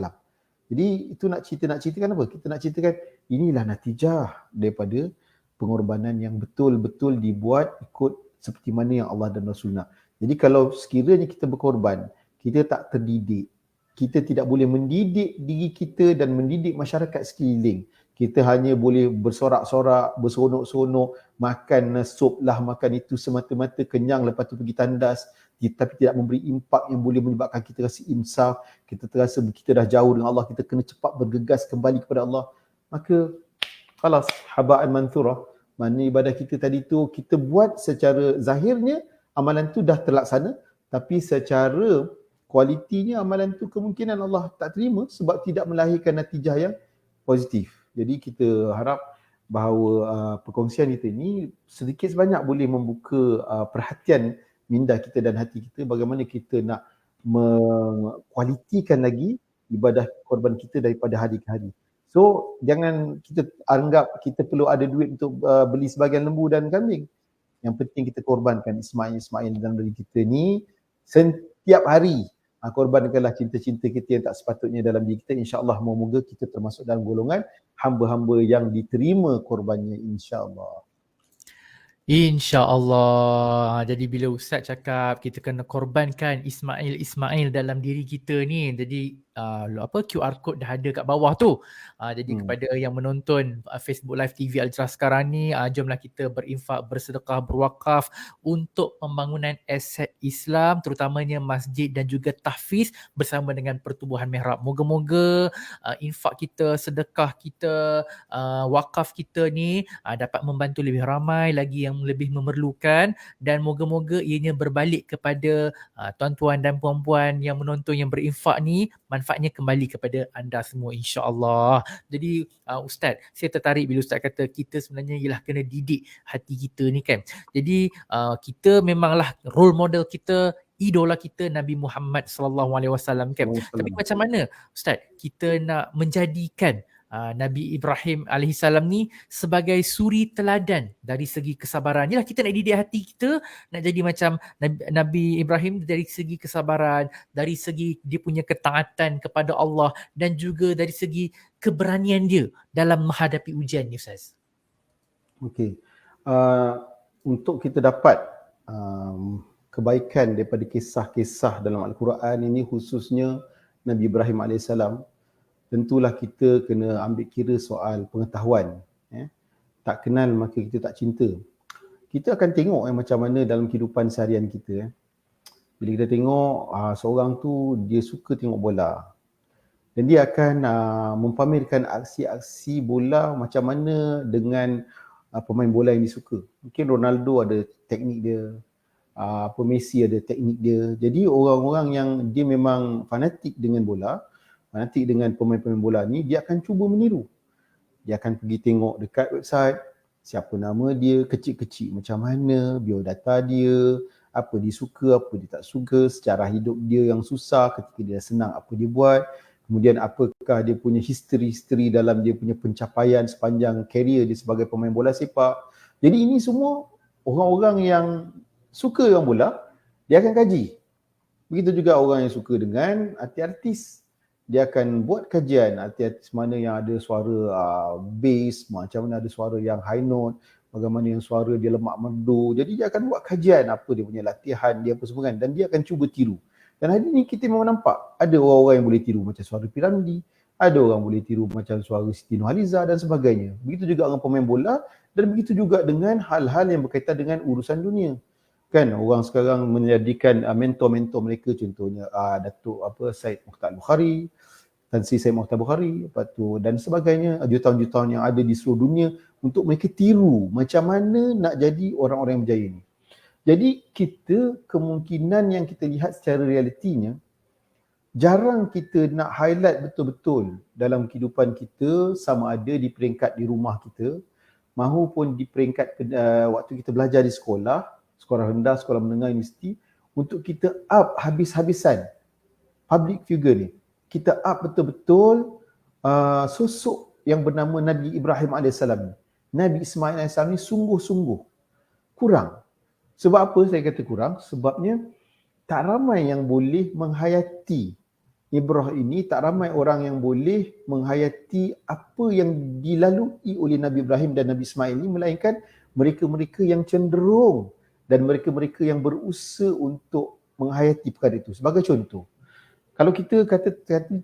Jadi itu nak ceritakan apa? Kita nak ceritakan inilah natijah daripada pengorbanan yang betul-betul dibuat ikut seperti mana yang Allah dan Rasul nak. Jadi kalau sekiranya kita berkorban, kita tak terdidik, kita tidak boleh mendidik diri kita dan mendidik masyarakat sekeliling. Kita hanya boleh bersorak-sorak, berseronok-seronok, makan sup lah, makan itu semata-mata, kenyang lepas tu pergi tandas, tapi tidak memberi impak yang boleh menyebabkan kita rasa insaf, kita terasa kita dah jauh dengan Allah, kita kena cepat bergegas kembali kepada Allah. Maka khalas, haba'an manthurah. Mana ibadah kita tadi tu kita buat secara zahirnya amalan tu dah terlaksana, tapi secara kualitinya amalan tu kemungkinan Allah tak terima sebab tidak melahirkan natijah yang positif. Jadi kita harap bahawa perkongsian kita ni sedikit sebanyak boleh membuka perhatian minda kita dan hati kita bagaimana kita nak mengkualitikan lagi ibadah korban kita daripada hari ke hari. So jangan kita anggap kita perlu ada duit untuk beli sebagian lembu dan kambing. Yang penting kita korbankan Ismail dalam diri kita ni setiap hari. Korbankanlah cinta-cinta kita yang tak sepatutnya dalam diri kita. InsyaAllah moga-moga kita termasuk dalam golongan hamba-hamba yang diterima korbannya, insyaAllah. InsyaAllah. Jadi bila Ustaz cakap kita kena korbankan Ismail dalam diri kita ni, jadi QR code dah ada kat bawah tu. Jadi kepada yang menonton Facebook Live TV Al-Hijrah sekarang ni, jomlah kita berinfak, bersedekah, berwakaf untuk pembangunan aset Islam, terutamanya masjid dan juga tahfiz bersama dengan Pertubuhan Mihrab. Moga-moga infak kita, sedekah kita, wakaf kita ni dapat membantu lebih ramai lagi yang lebih memerlukan, dan moga-moga ianya berbalik kepada tuan-tuan dan puan-puan yang menonton yang berinfak ni, manfaatnya kembali kepada anda semua, insya-Allah. Jadi Ustaz, saya tertarik bila Ustaz kata kita sebenarnya ialah kena didik hati kita ni kan. Jadi kita memanglah role model kita, idola kita Nabi Muhammad sallallahu alaihi wasallam kan. Tapi macam mana Ustaz kita nak menjadikan Nabi Ibrahim alaihissalam ni sebagai suri teladan dari segi kesabaran? Yalah, kita nak didik hati kita nak jadi macam Nabi Ibrahim dari segi kesabaran, dari segi dia punya ketaatan kepada Allah, dan juga dari segi keberanian dia dalam menghadapi ujian ni, Ustaz. Okey. Untuk kita dapat kebaikan daripada kisah-kisah dalam Al-Quran ini, khususnya Nabi Ibrahim alaihissalam, tentulah kita kena ambil kira soal pengetahuan. Tak kenal maka kita tak cinta. Kita akan tengok macam mana dalam kehidupan seharian kita. Bila kita tengok seorang tu dia suka tengok bola dan dia akan mempamerkan aksi-aksi bola macam mana dengan pemain bola yang dia suka. Mungkin Ronaldo ada teknik dia, Messi ada teknik dia. Jadi orang-orang yang dia memang fanatik dengan bola, fanatik dengan pemain-pemain bola ni, dia akan cuba meniru. Dia akan pergi tengok dekat website, siapa nama dia, kecil-kecil macam mana, biodata dia, apa dia suka, apa dia tak suka, sejarah hidup dia yang susah, ketika dia senang apa dia buat, kemudian apakah dia punya history dalam dia punya pencapaian sepanjang karier dia sebagai pemain bola sepak. Jadi ini semua orang-orang yang suka dengan bola, dia akan kaji. Begitu juga orang yang suka dengan artis, dia akan buat kajian artis mana yang ada suara bass, macam mana ada suara yang high note, bagaimana yang suara dia lemak merdu. Jadi dia akan buat kajian apa dia punya latihan, dia apa semua kan, dan dia akan cuba tiru. Dan hari ni kita memang nampak ada orang-orang yang boleh tiru macam suara Piramli, ada orang boleh tiru macam suara Siti Nurhaliza dan sebagainya. Begitu juga dengan pemain bola dan begitu juga dengan hal-hal yang berkaitan dengan urusan dunia. Kan orang sekarang menjadikan mentor-mentor mereka, contohnya Datuk Syed Mokhtar Bukhari, Tan Sri Syed Mokhtar Bukhari, lepas tu dan sebagainya, jutawan-jutawan yang ada di seluruh dunia untuk mereka tiru macam mana nak jadi orang-orang yang berjaya ni. Jadi kita kemungkinan yang kita lihat secara realitinya, jarang kita nak highlight betul-betul dalam kehidupan kita, sama ada di peringkat di rumah kita maupun di peringkat waktu kita belajar di sekolah rendah, sekolah menengah, universiti, untuk kita up habis-habisan public figure ni. Kita up betul-betul sosok yang bernama Nabi Ibrahim AS ni. Nabi Ismail AS ni sungguh-sungguh kurang. Sebab apa saya kata kurang? Sebabnya tak ramai yang boleh menghayati Ibrah ini, tak ramai orang yang boleh menghayati apa yang dilalui oleh Nabi Ibrahim dan Nabi Ismail ini, melainkan mereka-mereka yang cenderung dan mereka-mereka yang berusaha untuk menghayati perkara itu. Sebagai contoh, kalau kita kata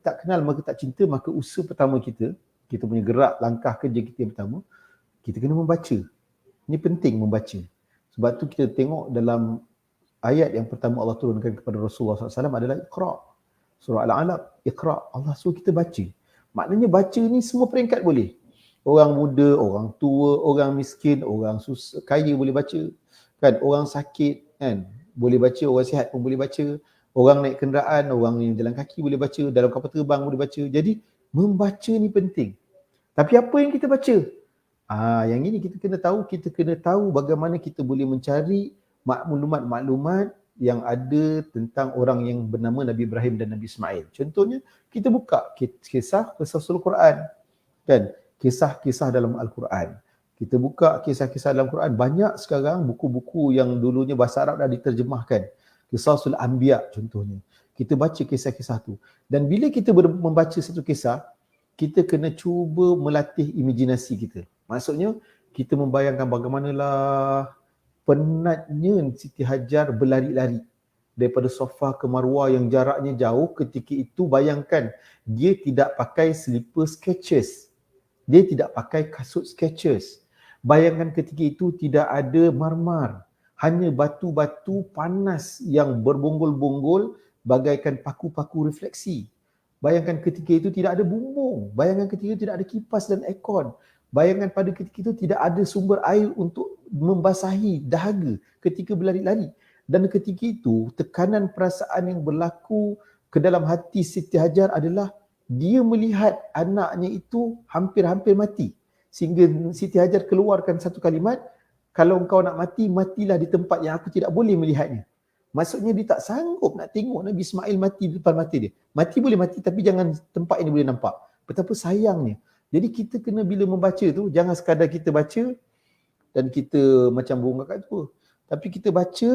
tak kenal maka tak cinta, maka usaha pertama kita punya gerak langkah kerja kita yang pertama, kita kena membaca. Ini penting membaca. Sebab tu kita tengok dalam ayat yang pertama Allah turunkan kepada Rasulullah SAW adalah Iqra. Surah Al-Alaq, Iqra. Allah suruh kita baca. Maknanya baca ni semua peringkat boleh. Orang muda, orang tua, orang miskin, orang susah, kaya boleh baca. Kan, orang sakit kan boleh baca, orang sihat pun boleh baca, orang naik kenderaan, orang yang jalan kaki boleh baca, dalam kapal terbang boleh baca. Jadi membaca ni penting. Tapi apa yang kita baca? Yang ini kita kena tahu bagaimana kita boleh mencari maklumat-maklumat yang ada tentang orang yang bernama Nabi Ibrahim dan Nabi Ismail. Contohnya, kita buka kisah Al-Quran. Kan? Kisah-kisah dalam Al-Quran. Kita buka kisah-kisah dalam Quran. Banyak sekarang buku-buku yang dulunya bahasa Arab dah diterjemahkan. Qisasul Anbiya contohnya. Kita baca kisah-kisah tu. Dan bila kita membaca satu kisah, kita kena cuba melatih imajinasi kita. Maksudnya, kita membayangkan bagaimanalah penatnya Siti Hajar berlari-lari daripada Safa ke Marwah yang jaraknya jauh. Ketika itu bayangkan, dia tidak pakai slipper Skechers. Dia tidak pakai kasut Skechers. Bayangkan ketika itu tidak ada marmar. Hanya batu-batu panas yang berbonggol-bonggol bagaikan paku-paku refleksi. Bayangkan ketika itu tidak ada bumbung. Bayangkan ketika itu tidak ada kipas dan aircon. Bayangkan pada ketika itu tidak ada sumber air untuk membasahi dahaga ketika berlari-lari. Dan ketika itu tekanan perasaan yang berlaku ke dalam hati Siti Hajar adalah dia melihat anaknya itu hampir-hampir mati. Sehingga Siti Hajar keluarkan satu kalimat, kalau engkau nak mati, matilah di tempat yang aku tidak boleh melihatnya. Maksudnya dia tak sanggup nak tengok Nabi Ismail mati di depan mata dia. Mati boleh mati, tapi jangan tempat yang dia boleh nampak. Betapa sayangnya. Jadi kita kena bila membaca tu, jangan sekadar kita baca dan kita macam burung kakak tua. Tapi kita baca,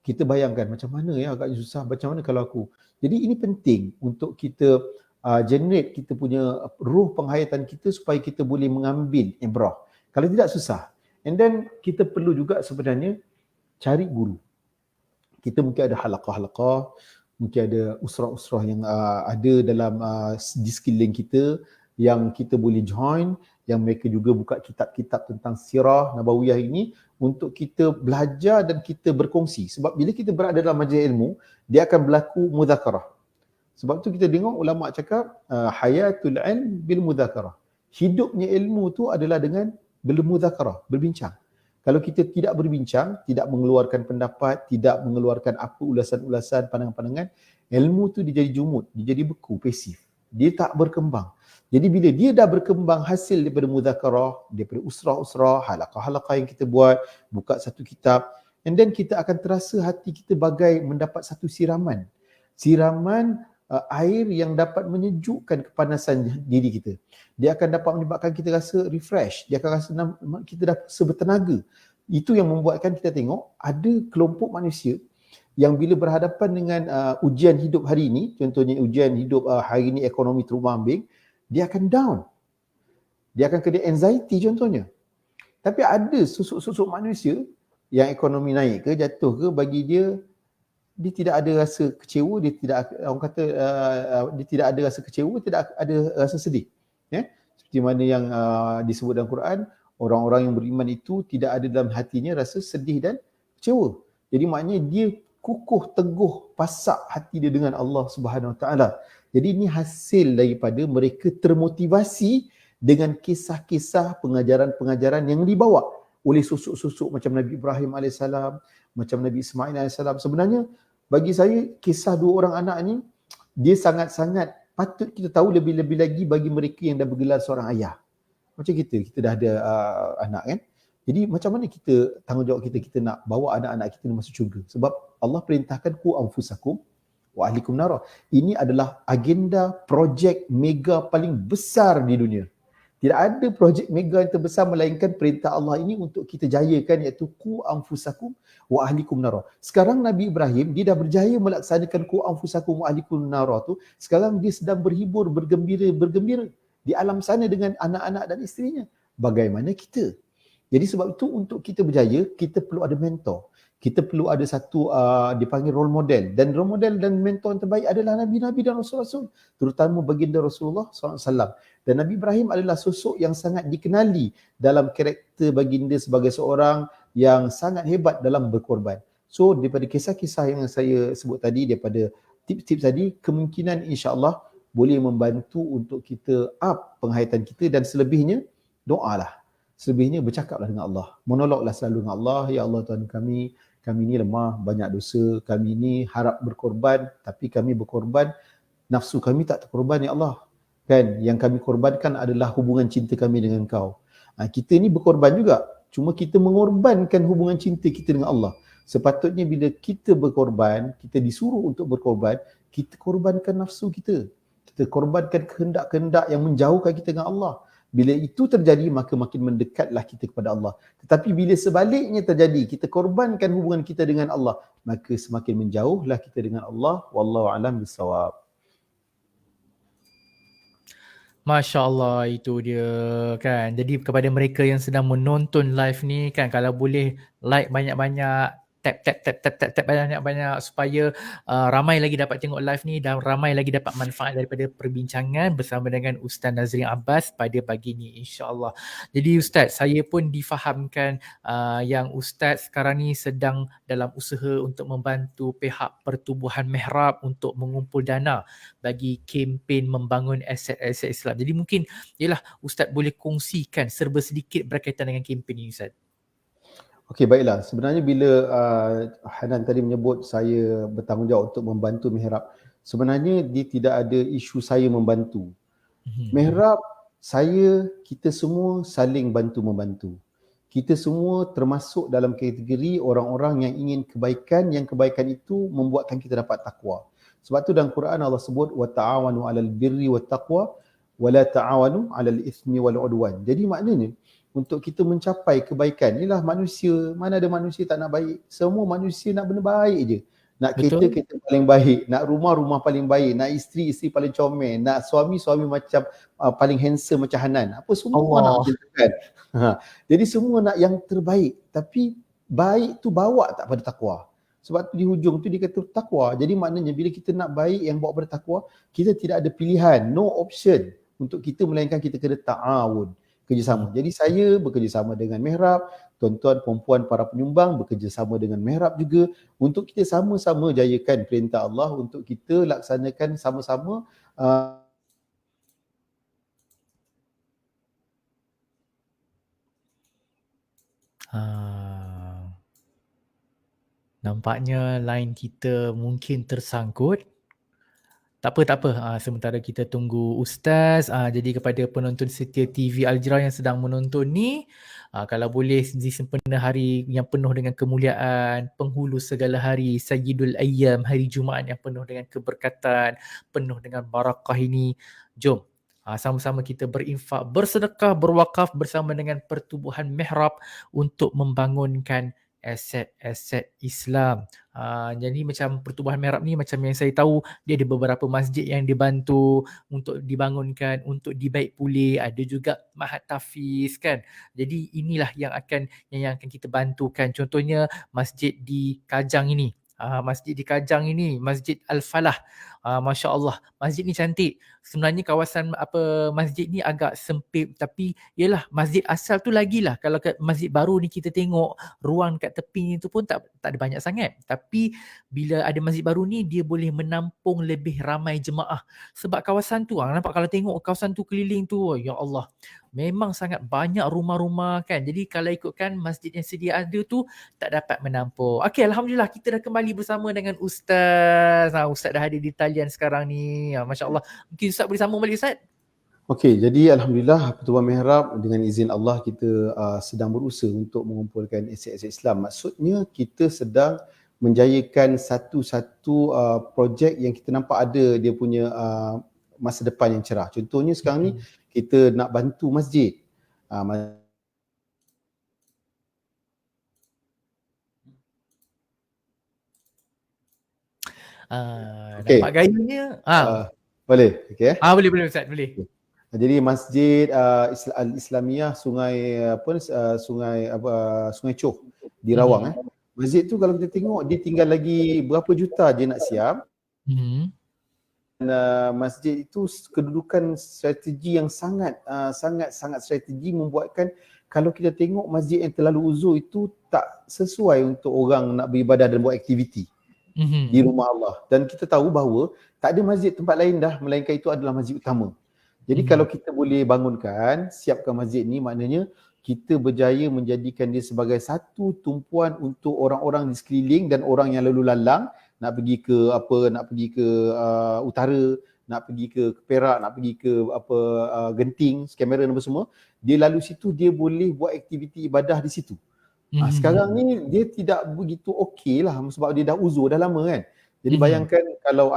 kita bayangkan macam mana ya agaknya susah, macam mana kalau aku. Jadi ini penting untuk kita generate kita punya ruh penghayatan kita supaya kita boleh mengambil ibrah. Kalau tidak susah. And then kita perlu juga sebenarnya cari guru. Kita mungkin ada halaqah-halaqah, mungkin ada usrah-usrah yang ada dalam di sekeliling kita yang kita boleh join, yang mereka juga buka kitab-kitab tentang sirah Nabawiyah ini untuk kita belajar dan kita berkongsi. Sebab bila kita berada dalam majlis ilmu, dia akan berlaku mudzakarah. Sebab tu kita tengok ulama cakap hayatul ilm bil mudzakarah. Hidupnya ilmu tu adalah dengan bermudzakarah, berbincang. Kalau kita tidak berbincang, tidak mengeluarkan pendapat, tidak mengeluarkan apa ulasan-ulasan, pandangan-pandangan, ilmu tu dia jadi jumud, dia jadi beku, pasif. Dia tak berkembang. Jadi bila dia dah berkembang hasil daripada mudzakarah, daripada usrah-usrah, halaqah-halaqah yang kita buat, buka satu kitab, and then kita akan terasa hati kita bagai mendapat satu siraman. Siraman air yang dapat menyejukkan kepanasan diri kita. Dia akan dapat menyebabkan kita rasa refresh. Dia akan rasa kita dah bertenaga. Itu yang membuatkan kita tengok ada kelompok manusia yang bila berhadapan dengan ujian hidup hari ini, contohnya ujian hidup hari ini ekonomi terumbang-ambing, dia akan down. Dia akan kena anxiety contohnya. Tapi ada susuk-susuk manusia yang ekonomi naik ke jatuh ke, bagi dia tidak ada rasa kecewa, dia tidak ada rasa kecewa, tidak ada rasa sedih. Ya? Seperti mana yang disebut dalam Quran, orang-orang yang beriman itu tidak ada dalam hatinya rasa sedih dan kecewa. Jadi maknanya dia kukuh, teguh, pasak hati dia dengan Allah Subhanahu Wa Taala. Jadi ini hasil daripada mereka termotivasi dengan kisah-kisah pengajaran-pengajaran yang dibawa oleh susuk-susuk macam Nabi Ibrahim AS, macam Nabi Ismail AS. Sebenarnya bagi saya kisah dua orang anak ni, dia sangat-sangat patut kita tahu, lebih-lebih lagi bagi mereka yang dah bergelar seorang ayah. Macam kita dah ada anak kan. Jadi macam mana kita, tanggungjawab kita nak bawa anak-anak kita masuk syurga. Sebab Allah perintahkan ku anfusakum wa ahlikum nara. Ini adalah agenda projek mega paling besar di dunia. Tidak ada projek mega yang terbesar melainkan perintah Allah ini untuk kita jayakan, iaitu ku anfusakum wa ahlikum nara. Sekarang Nabi Ibrahim dia dah berjaya melaksanakan ku anfusakum wa ahlikum nara tu. Sekarang dia sedang berhibur, bergembira di alam sana dengan anak-anak dan isterinya. Bagaimana kita? Jadi sebab itu untuk kita berjaya, kita perlu ada mentor. Kita perlu ada satu dipanggil role model. Dan role model dan mentor yang terbaik adalah Nabi-Nabi dan Rasul-Rasul. Terutama baginda Rasulullah SAW. Dan Nabi Ibrahim adalah sosok yang sangat dikenali dalam karakter baginda sebagai seorang yang sangat hebat dalam berkorban. So daripada kisah-kisah yang saya sebut tadi, daripada tips-tips tadi, kemungkinan insya-Allah boleh membantu untuk kita up penghayatan kita. Dan selebihnya, doalah. Selebihnya bercakaplah dengan Allah. Monologlah selalu dengan Allah. Ya Allah Tuhan kami ni lemah, banyak dosa, kami ni harap berkorban, tapi kami berkorban, nafsu kami tak terkorban ya Allah. Kan, yang kami korbankan adalah hubungan cinta kami dengan Kau. Kita ni berkorban juga, cuma kita mengorbankan hubungan cinta kita dengan Allah. Sepatutnya bila kita berkorban, kita disuruh untuk berkorban, kita korbankan nafsu kita. Kita korbankan kehendak-kehendak yang menjauhkan kita dengan Allah. Bila itu terjadi, maka makin mendekatlah kita kepada Allah. Tetapi bila sebaliknya terjadi, kita korbankan hubungan kita dengan Allah, maka semakin menjauhlah kita dengan Allah. Wallahu a'lam bissawab. Masya Allah, itu dia kan. Jadi kepada mereka yang sedang menonton live ni kan, kalau boleh like banyak-banyak, tap banyak-banyak supaya ramai lagi dapat tengok live ni dan ramai lagi dapat manfaat daripada perbincangan bersama dengan Ustaz Nazrin Abbas pada pagi ni, insya-Allah. Jadi Ustaz, saya pun difahamkan yang Ustaz sekarang ni sedang dalam usaha untuk membantu pihak Pertubuhan Mihrab untuk mengumpul dana bagi kempen membangun aset-aset Islam. Jadi mungkin ialah Ustaz boleh kongsikan serba sedikit berkaitan dengan kempen ini, Ustaz. Okey, baiklah. Sebenarnya bila Hanan tadi menyebut saya bertanggungjawab untuk membantu Mihrab, sebenarnya dia tidak ada isu saya membantu. Mihrab, kita semua saling bantu-membantu. Kita semua termasuk dalam kategori orang-orang yang ingin kebaikan, yang kebaikan itu membuatkan kita dapat takwa. Sebab tu dalam Quran Allah sebut wa ta'awanu 'alal birri wat taqwa wa la ta'awanu 'alal itsmi wal 'udwan. Jadi maknanya untuk kita mencapai kebaikan, inilah manusia, mana ada manusia tak nak baik. Semua manusia nak benda baik je. Nak kereta paling baik, nak rumah paling baik, nak isteri paling comel, nak suami macam paling handsome macam Hanan. Apa semua nak macam tu kan. Jadi semua nak yang terbaik, tapi baik tu bawa tak pada takwa. Sebab tu di hujung tu dia kata takwa. Jadi maknanya bila kita nak baik yang bawa pada takwa, kita tidak ada pilihan, no option untuk kita, melainkan kita kena ta'awun. bekerjasama. Jadi saya bekerjasama dengan Mihrab, tuan-tuan perempuan para penyumbang bekerjasama dengan Mihrab juga untuk kita sama-sama jayakan perintah Allah, untuk kita laksanakan sama-sama Ah, nampaknya line kita mungkin tersangkut. Tak apa, tak apa. Sementara kita tunggu Ustaz. Jadi kepada penonton setia TV Al-Hijrah yang sedang menonton ni, kalau boleh di sempena hari yang penuh dengan kemuliaan, penghulu segala hari, Sayyidul Ayyam, hari Jumaat yang penuh dengan keberkatan, penuh dengan barakah ini, jom sama-sama kita berinfak, bersedekah, berwakaf bersama dengan Pertubuhan Mihrab untuk membangunkan aset-aset Islam. Jadi macam Pertubuhan Mihrab ni, macam yang saya tahu, dia ada beberapa masjid yang dibantu untuk dibangunkan, untuk dibaik pulih, ada juga Mahat Tafiz kan. Jadi inilah yang akan kita bantukan. Contohnya masjid di Kajang ini. Masjid di Kajang ini, Masjid Al-Falah. Masya Allah, masjid ni cantik. Sebenarnya kawasan masjid ni agak sempit, tapi yelah masjid asal tu lagilah. Kalau kat masjid baru ni kita tengok ruang kat tepi tu pun tak ada banyak sangat. Tapi bila ada masjid baru ni, dia boleh menampung lebih ramai jemaah. Sebab kawasan tu, nampak kalau tengok kawasan tu keliling tu, ya Allah, memang sangat banyak rumah-rumah kan. Jadi kalau ikutkan masjid yang sedia ada tu tak dapat menampung. Okey, Alhamdulillah kita dah kembali bersama dengan Ustaz. Ustaz dah hadir di talian sekarang ni. Masya Allah. Mungkin Ustaz boleh sambung balik Ustaz? Okey, jadi Alhamdulillah Pertubuhan Mihrab dengan izin Allah kita sedang berusaha untuk mengumpulkan aset-aset Islam. Maksudnya kita sedang menjayakan satu-satu projek yang kita nampak ada dia punya masa depan yang cerah. Contohnya sekarang ni kita nak bantu masjid. Nampak gayanya. Boleh? Okey. Boleh Ustaz, boleh. Jadi Masjid Al-Islamiyah Sungai Choh di Rawang. Masjid tu kalau kita tengok dia tinggal lagi berapa juta je nak siap. Dan masjid itu kedudukan strategi yang sangat strategi, membuatkan kalau kita tengok masjid yang terlalu uzur itu tak sesuai untuk orang nak beribadah dan buat aktiviti di rumah Allah. Dan kita tahu bahawa tak ada masjid tempat lain dah melainkan itu adalah masjid utama. Jadi kalau kita boleh bangunkan, siapkan masjid ni, maknanya kita berjaya menjadikan dia sebagai satu tumpuan untuk orang-orang di sekeliling dan orang yang lalu lalang nak pergi ke utara, nak pergi ke Perak, nak pergi ke Genting, Cameron apa semua, dia lalu situ, dia boleh buat aktiviti ibadah di situ. Sekarang ni dia tidak begitu okey lah sebab dia dah uzur dah lama kan. Jadi bayangkan kalau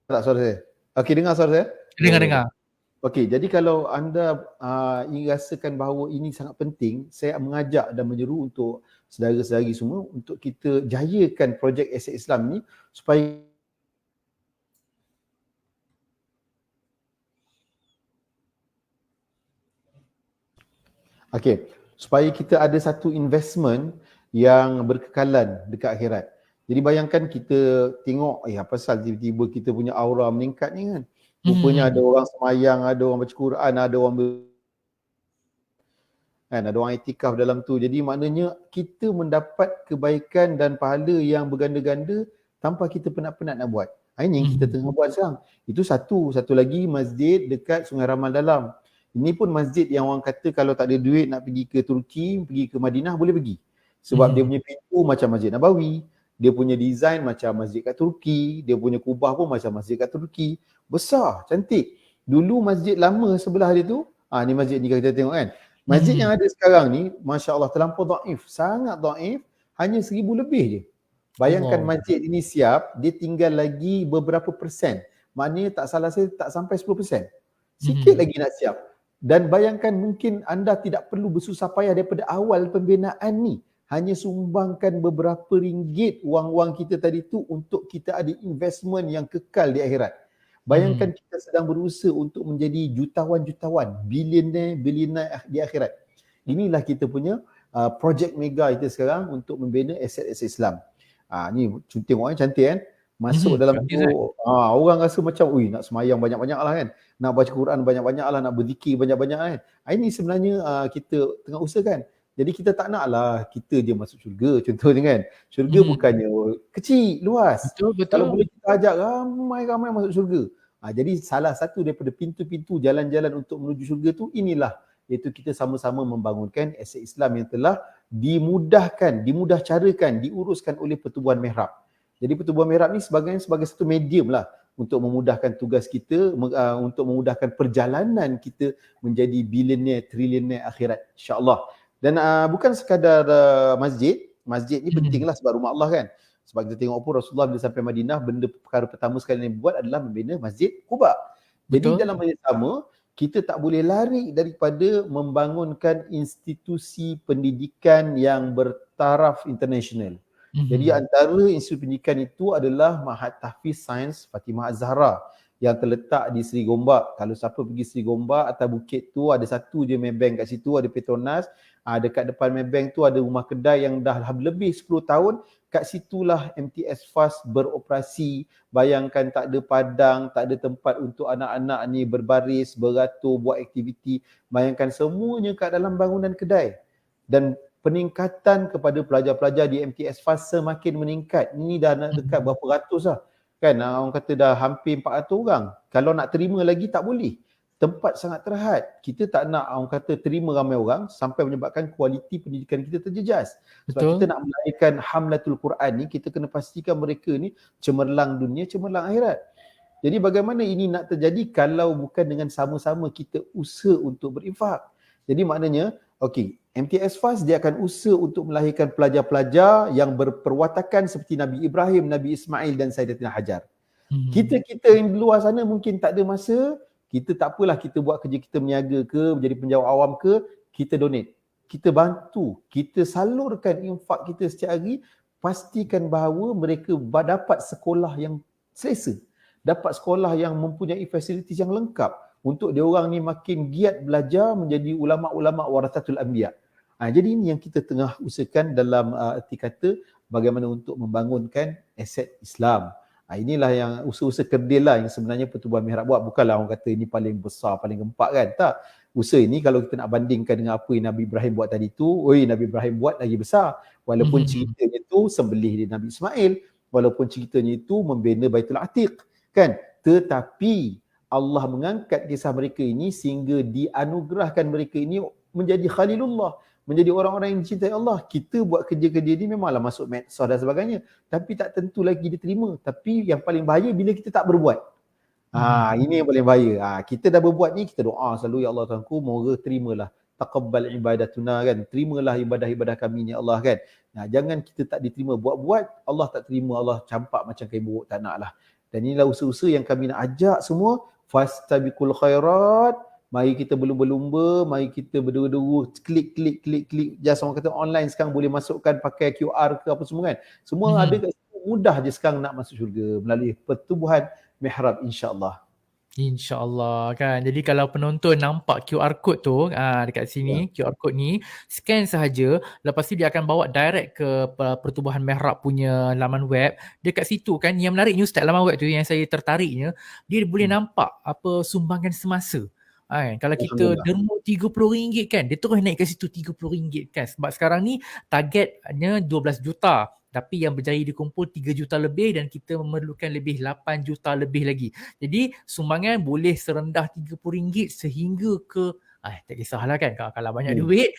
tak suara saya? Okey, dengar suara saya? Dengar. Okey, jadi kalau anda ingin rasakan bahawa ini sangat penting, saya mengajak dan menyeru untuk saudara-saudari semua untuk kita jayakan projek aset Islam ni supaya supaya kita ada satu investment yang berkekalan dekat akhirat. Jadi bayangkan kita tengok, apa pasal tiba-tiba kita punya aura meningkat ni kan. Rupanya ada orang semayang, ada orang baca Quran, ada orang iktikaf dalam tu. Jadi maknanya kita mendapat kebaikan dan pahala yang berganda-ganda tanpa kita penat-penat nak buat. Ini yang kita tengah buat sekarang. Itu satu lagi masjid dekat Sungai Ramal Dalam. Ini pun masjid yang orang kata kalau tak ada duit nak pergi ke Turki, pergi ke Madinah, boleh pergi. Sebab dia punya pintu macam Masjid Nabawi, dia punya design macam masjid kat Turki, dia punya kubah pun macam masjid kat Turki. Besar, cantik. Dulu masjid lama sebelah dia tu, ni masjid ni kita tengok kan. Masjid yang ada sekarang ni, Masya Allah, terlampau dhaif, sangat dhaif, hanya 1,000 lebih je. Bayangkan masjid ini siap, dia tinggal lagi beberapa persen. Maknanya tak salah saya tak sampai 10%. Sikit lagi nak siap. Dan bayangkan mungkin anda tidak perlu bersusah payah daripada awal pembinaan ni. Hanya sumbangkan beberapa ringgit wang-wang kita tadi tu untuk kita ada investment yang kekal di akhirat. Bayangkan kita sedang berusaha untuk menjadi jutawan-jutawan, bilioner di akhirat. Inilah kita punya projek mega kita sekarang untuk membina aset-aset Islam. Ni tengok cantik kan. Masuk dalam tu, Confused kan? orang rasa macam, ui nak semayang banyak-banyak lah kan. Nak baca Quran banyak-banyak lah, nak berzikir banyak-banyak kan. Ini sebenarnya kita tengah usahakan. Jadi kita tak nak lah kita je masuk syurga contohnya kan. Syurga bukannya kecil, luas. Betul, Kalau betul. boleh kita ajak ramai-ramai masuk syurga. Jadi salah satu daripada pintu-pintu jalan-jalan untuk menuju syurga tu inilah, iaitu kita sama-sama membangunkan aset Islam yang telah dimudah carakan, diuruskan oleh Pertubuhan Mihrab. Jadi Pertubuhan Mihrab ni sebagai satu medium lah untuk memudahkan tugas kita, untuk memudahkan perjalanan kita menjadi bilioner, trilioner akhirat, insya-Allah. Dan bukan sekadar masjid ni pentinglah sebab rumah Allah kan. Sebab kita tengok pun Rasulullah bila sampai Madinah, benda perkara pertama sekali yang buat adalah membina Masjid Quba. Jadi dalam masa yang sama, kita tak boleh lari daripada membangunkan institusi pendidikan yang bertaraf international. Jadi antara institusi pendidikan itu adalah Mahat Tahfiz Sains Fatimah Az-Zahra yang terletak di Seri Gombak. Kalau siapa pergi Seri Gombak, atas bukit tu ada satu je Maybank kat situ, ada Petronas. Dekat depan Maybank tu ada rumah kedai yang dah lebih 10 tahun. Kat situlah MTS FAST beroperasi. Bayangkan tak ada padang, tak ada tempat untuk anak-anak ni berbaris, beratur, buat aktiviti. Bayangkan semuanya kat dalam bangunan kedai. Dan peningkatan kepada pelajar-pelajar di MTS FAST semakin meningkat. Ini dah nak dekat berapa ratus lah. Kan orang kata dah hampir 400 orang. Kalau nak terima lagi tak boleh. Tempat sangat terhad. Kita tak nak orang kata terima ramai orang sampai menyebabkan kualiti pendidikan kita terjejas. Sebab kita nak melahirkan Hamlatul Quran ni, kita kena pastikan mereka ni cemerlang dunia, cemerlang akhirat. Jadi bagaimana ini nak terjadi kalau bukan dengan sama-sama kita usaha untuk berinfak. Jadi maknanya, MTS FAST dia akan usaha untuk melahirkan pelajar-pelajar yang berperwatakan seperti Nabi Ibrahim, Nabi Ismail dan Sayyidatina Hajar. Kita yang di luar sana mungkin tak ada masa, kita tak apalah, kita buat kerja kita meniaga ke, menjadi penjawat awam ke, kita donate. Kita bantu, kita salurkan infak kita setiap hari, pastikan bahawa mereka dapat sekolah yang selesa, dapat sekolah yang mempunyai fasilitis yang lengkap untuk dia orang ni makin giat belajar menjadi ulama-ulama warathatul anbiya. Jadi ini yang kita tengah usahakan dalam erti kata bagaimana untuk membangunkan aset Islam. Inilah yang usaha-usaha kerdil lah yang sebenarnya Pertubuhan Mihrab buat. Bukanlah orang kata ini paling besar, paling gempak kan. Tak. Usaha ini kalau kita nak bandingkan dengan apa yang Nabi Ibrahim buat tadi tu, Nabi Ibrahim buat lagi besar. Walaupun ceritanya tu sembelih di Nabi Ismail, walaupun ceritanya itu membina Baitul Atiq kan. Tetapi Allah mengangkat kisah mereka ini sehingga dianugerahkan mereka ini menjadi Khalilullah, menjadi orang-orang yang dicintai Allah. Kita buat kerja-kerja ni memanglah masuk medsos dan sebagainya, tapi tak tentu lagi diterima. Tapi yang paling bahaya bila kita tak berbuat. Ini yang paling bahaya. Kita dah berbuat ni, kita doa selalu, ya Allah Tuhanku, moga terimalah, taqabbal ibadatuna kan, terimalah ibadah-ibadah kami ni Allah kan. Jangan kita tak diterima, buat-buat Allah tak terima, Allah campak macam kain buruk, tak nak lah. Dan inilah usaha-usaha yang kami nak ajak semua, fastabiqul khairat. Mari kita berlumba-lumba, mari kita berdua-dua klik. Just orang kata online sekarang boleh masukkan pakai QR ke apa semua kan. Semua ada kat situ, mudah je sekarang nak masuk syurga melalui Pertubuhan Mihrab, insya-Allah. InsyaAllah kan. Jadi kalau penonton nampak QR code tu dekat sini, QR code ni, scan sahaja, lepas tu dia akan bawa direct ke Pertubuhan Mihrab punya laman web. Dekat situ kan, yang menariknya Ustaz, laman web tu yang saya tertariknya, dia boleh nampak apa sumbangan semasa. Kalau kita derma RM30 kan, dia terus naik kat situ RM30 kan. Sebab sekarang ni targetnya 12 juta. Tapi yang berjaya dikumpul 3 juta lebih dan kita memerlukan lebih 8 juta lebih lagi. Jadi sumbangan boleh serendah RM30 sehingga ke tak kisahlah kan, kalau banyak duit,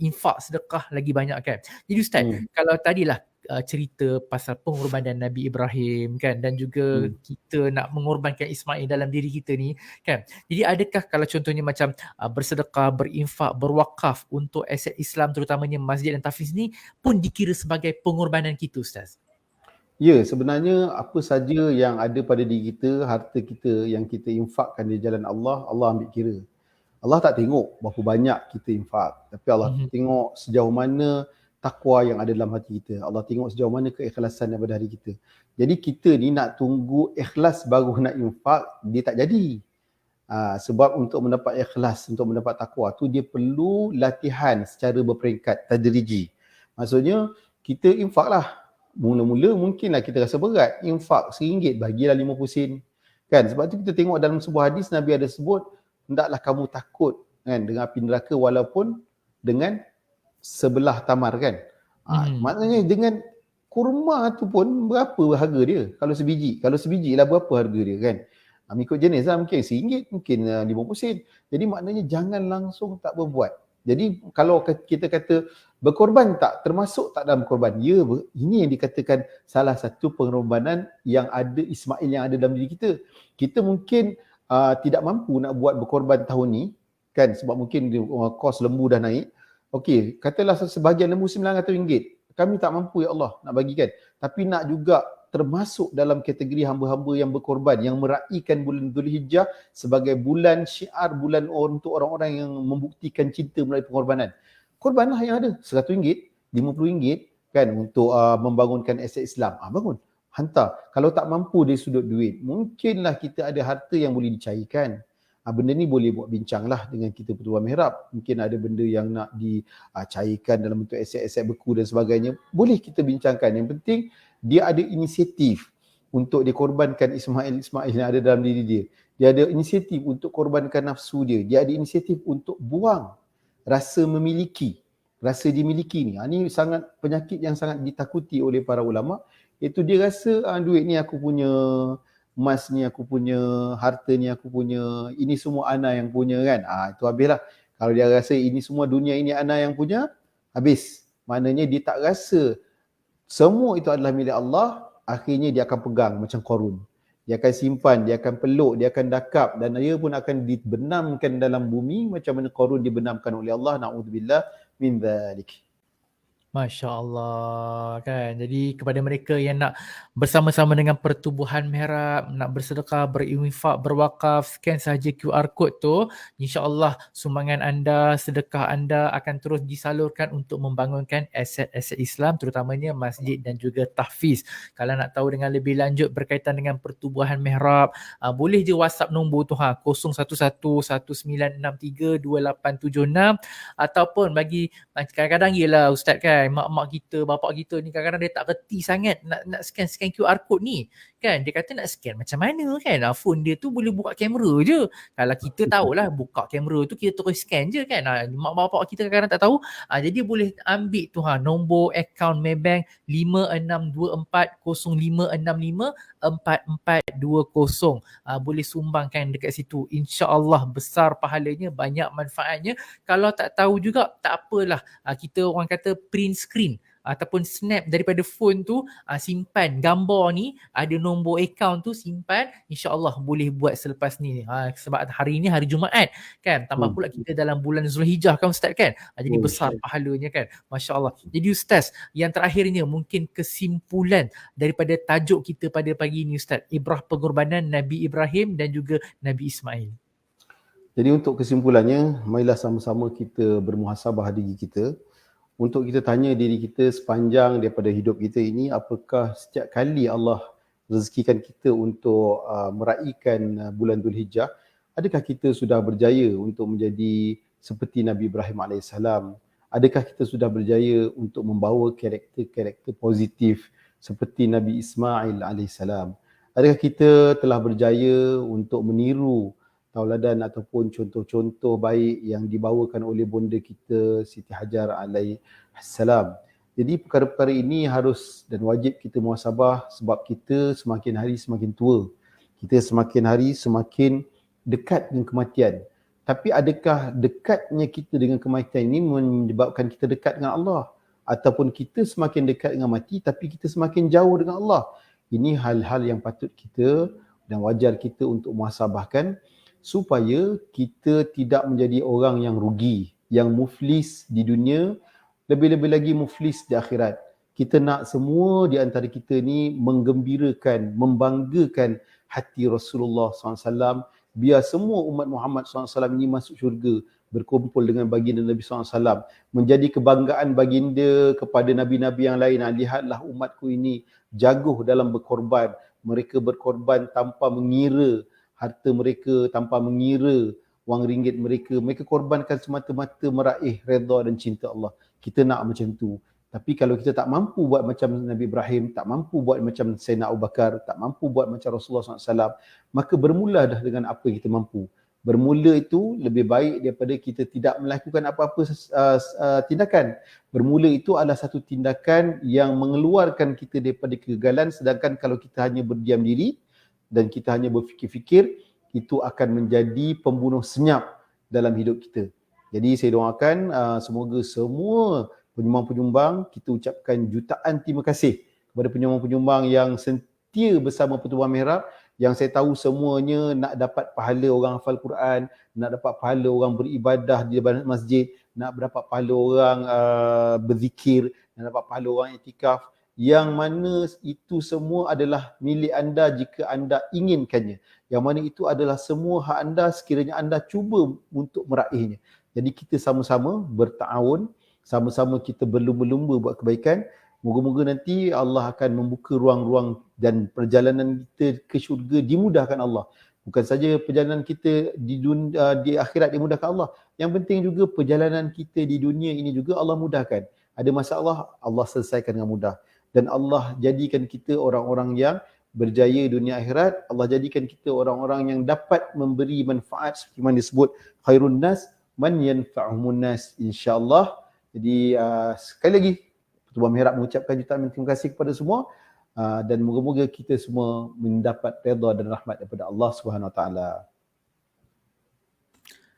infak sedekah lagi banyak kan. Jadi Ustaz, kalau tadilah cerita pasal pengorbanan Nabi Ibrahim kan, dan juga kita nak mengorbankan Ismail dalam diri kita ni kan. Jadi adakah kalau contohnya macam bersedekah, berinfak, berwakaf untuk aset Islam terutamanya masjid dan tahfiz ni pun dikira sebagai pengorbanan kita Ustaz? Ya, sebenarnya apa saja yang ada pada diri kita, harta kita yang kita infakkan di jalan Allah, Allah ambil kira. Allah tak tengok berapa banyak kita infak, tapi Allah tengok sejauh mana takwa yang ada dalam hati kita. Allah tengok sejauh mana keikhlasan daripada hati kita. Jadi kita ni nak tunggu ikhlas baru nak infak, dia tak jadi. Sebab untuk mendapat ikhlas, untuk mendapat takwa tu dia perlu latihan secara berperingkat, tadriji. Maksudnya kita infak lah. mula-mula mungkinlah kita rasa berat. Infak RM1 bagilah 50 sen. Kan? Sebab tu kita tengok dalam sebuah hadis Nabi ada sebut, hendaklah kamu takut kan dengan api neraka walaupun dengan sebelah tamar kan. Maknanya dengan kurma tu pun berapa harga dia kalau sebiji? Kalau sebiji lah berapa harga dia kan? Mengikut jenis lah, mungkin RM1, mungkin 50 sen. Jadi maknanya jangan langsung tak berbuat. Jadi kalau kita kata berkorban tak termasuk tak dalam korban, ya, ini yang dikatakan salah satu pengorbanan yang ada Ismail yang ada dalam diri kita. Kita mungkin tidak mampu nak buat berkorban tahun ni kan, sebab mungkin kos lembu dah naik. Okey, katalah sebahagian lembu RM900. Kami tak mampu ya Allah nak bagikan. Tapi nak juga termasuk dalam kategori hamba-hamba yang berkorban, yang meraihkan bulan Zulhijjah sebagai bulan syiar, bulan untuk orang-orang yang membuktikan cinta melalui pengorbanan. Korbanlah yang ada, RM100, RM50 kan, untuk membangunkan aset Islam. Bangun, hantar. Kalau tak mampu dari sudut duit, mungkinlah kita ada harta yang boleh dicairkan. Benda ni boleh buat bincang lah dengan kita Pertubuhan Mihrab. Mungkin ada benda yang nak dicairkan dalam bentuk aset-aset beku dan sebagainya. Boleh kita bincangkan. Yang penting dia ada inisiatif untuk dikorbankan Ismail yang ada dalam diri dia. Dia ada inisiatif untuk korbankan nafsu dia. Dia ada inisiatif untuk buang rasa memiliki, rasa dimiliki ni. Ini sangat penyakit yang sangat ditakuti oleh para ulama. Iaitu dia rasa duit ni aku punya, emas ni aku punya, harta ni aku punya, ini semua ana yang punya kan. Itu habislah. Kalau dia rasa ini semua dunia ini ana yang punya, habis. Maknanya dia tak rasa semua itu adalah milik Allah, akhirnya dia akan pegang macam Qarun. Dia akan simpan, dia akan peluk, dia akan dakap dan dia pun akan dibenamkan dalam bumi macam mana Qarun dibenamkan oleh Allah. Na'udzubillah min dzalik. Masya Allah kan. Jadi kepada mereka yang nak bersama-sama dengan Pertubuhan Mihrab, nak bersedekah, berinfak, berwakaf, scan sahaja QR code tu, insya-Allah sumbangan anda, sedekah anda akan terus disalurkan untuk membangunkan aset-aset Islam, terutamanya masjid dan juga tahfiz. Kalau nak tahu dengan lebih lanjut berkaitan dengan Pertubuhan Mihrab, boleh je WhatsApp nombor tu 011-1963-2876, ataupun bagi kadang-kadang yelah Ustaz kan, mak-mak kita, bapak kita ni kadang-kadang dia tak reti sangat nak scan QR code ni kan. Dia kata nak scan macam mana kan, phone dia tu boleh buka kamera je. Kalau kita tahulah buka kamera tu kita terus scan je kan. Mak bapak kita kadang-kadang tak tahu. Jadi boleh ambil tu nombor akaun Maybank 562405654420. Boleh sumbangkan dekat situ. InsyaAllah besar pahalanya, banyak manfaatnya. Kalau tak tahu juga tak apalah, kita orang kata print screen ataupun snap daripada phone tu, simpan gambar ni, ada nombor akaun tu, simpan, insya-Allah boleh buat selepas ni. Sebab hari ni hari Jumaat kan, tambah pula kita dalam bulan Zulhijjah kan Ustaz kan. Jadi besar pahalanya kan. Masya-Allah. Jadi Ustaz, yang terakhirnya mungkin kesimpulan daripada tajuk kita pada pagi ni Ustaz, ibrah pengorbanan Nabi Ibrahim dan juga Nabi Ismail. Jadi untuk kesimpulannya, marilah sama-sama kita bermuhasabah diri kita. Untuk kita tanya diri kita sepanjang daripada hidup kita ini, apakah setiap kali Allah rezekikan kita untuk meraihkan bulan Zulhijjah, adakah kita sudah berjaya untuk menjadi seperti Nabi Ibrahim AS? Adakah kita sudah berjaya untuk membawa karakter-karakter positif seperti Nabi Ismail AS? Adakah kita telah berjaya untuk meniru tauladan ataupun contoh-contoh baik yang dibawakan oleh bonda kita Siti Hajar alaihissalam. Jadi perkara-perkara ini harus dan wajib kita muhasabah sebab kita semakin hari semakin tua. Kita semakin hari semakin dekat dengan kematian. Tapi adakah dekatnya kita dengan kematian ini menyebabkan kita dekat dengan Allah? Ataupun kita semakin dekat dengan mati tapi kita semakin jauh dengan Allah? Ini hal-hal yang patut kita dan wajar kita untuk muhasabahkan, supaya kita tidak menjadi orang yang rugi, yang muflis di dunia, lebih-lebih lagi muflis di akhirat. Kita nak semua di antara kita ni menggembirakan, membanggakan hati Rasulullah SAW, biar semua umat Muhammad SAW ini masuk syurga, berkumpul dengan baginda Nabi SAW, menjadi kebanggaan baginda kepada Nabi-Nabi yang lain. Lihatlah umatku ini jaguh dalam berkorban, mereka berkorban tanpa mengira harta mereka, tanpa mengira wang ringgit mereka. Mereka korbankan semata-mata meraih redha dan cinta Allah. Kita nak macam tu. Tapi kalau kita tak mampu buat macam Nabi Ibrahim, tak mampu buat macam Sayyidina Abu Bakar, tak mampu buat macam Rasulullah SAW, maka bermula dah dengan apa yang kita mampu. Bermula itu lebih baik daripada kita tidak melakukan apa-apa tindakan. Bermula itu adalah satu tindakan yang mengeluarkan kita daripada kegagalan, sedangkan kalau kita hanya berdiam diri dan kita hanya berfikir-fikir, itu akan menjadi pembunuh senyap dalam hidup kita. Jadi saya doakan semoga semua penyumbang-penyumbang, kita ucapkan jutaan terima kasih kepada penyumbang-penyumbang yang setia bersama Pertubuhan Mihrab, yang saya tahu semuanya nak dapat pahala orang hafal Quran, nak dapat pahala orang beribadah di masjid, nak dapat pahala orang berzikir, nak dapat pahala orang iktikaf, yang mana itu semua adalah milik anda jika anda inginkannya. Yang mana itu adalah semua hak anda sekiranya anda cuba untuk meraihnya. Jadi kita sama-sama bertahun, sama-sama kita berlumba-lumba buat kebaikan. Moga-moga nanti Allah akan membuka ruang-ruang dan perjalanan kita ke syurga dimudahkan Allah. Bukan saja perjalanan kita di akhirat dimudahkan Allah. Yang penting juga perjalanan kita di dunia ini juga Allah mudahkan. Ada masalah, Allah selesaikan dengan mudah. Dan Allah jadikan kita orang-orang yang berjaya dunia akhirat. Allah jadikan kita orang-orang yang dapat memberi manfaat seperti mana disebut khairun nas man yanfa'umun nas, insya-Allah. Jadi sekali lagi Pertubuhan Mihrab mengucapkan jutaan terima kasih kepada semua dan moga-moga kita semua mendapat redha dan rahmat daripada Allah Subhanahu Wa Taala.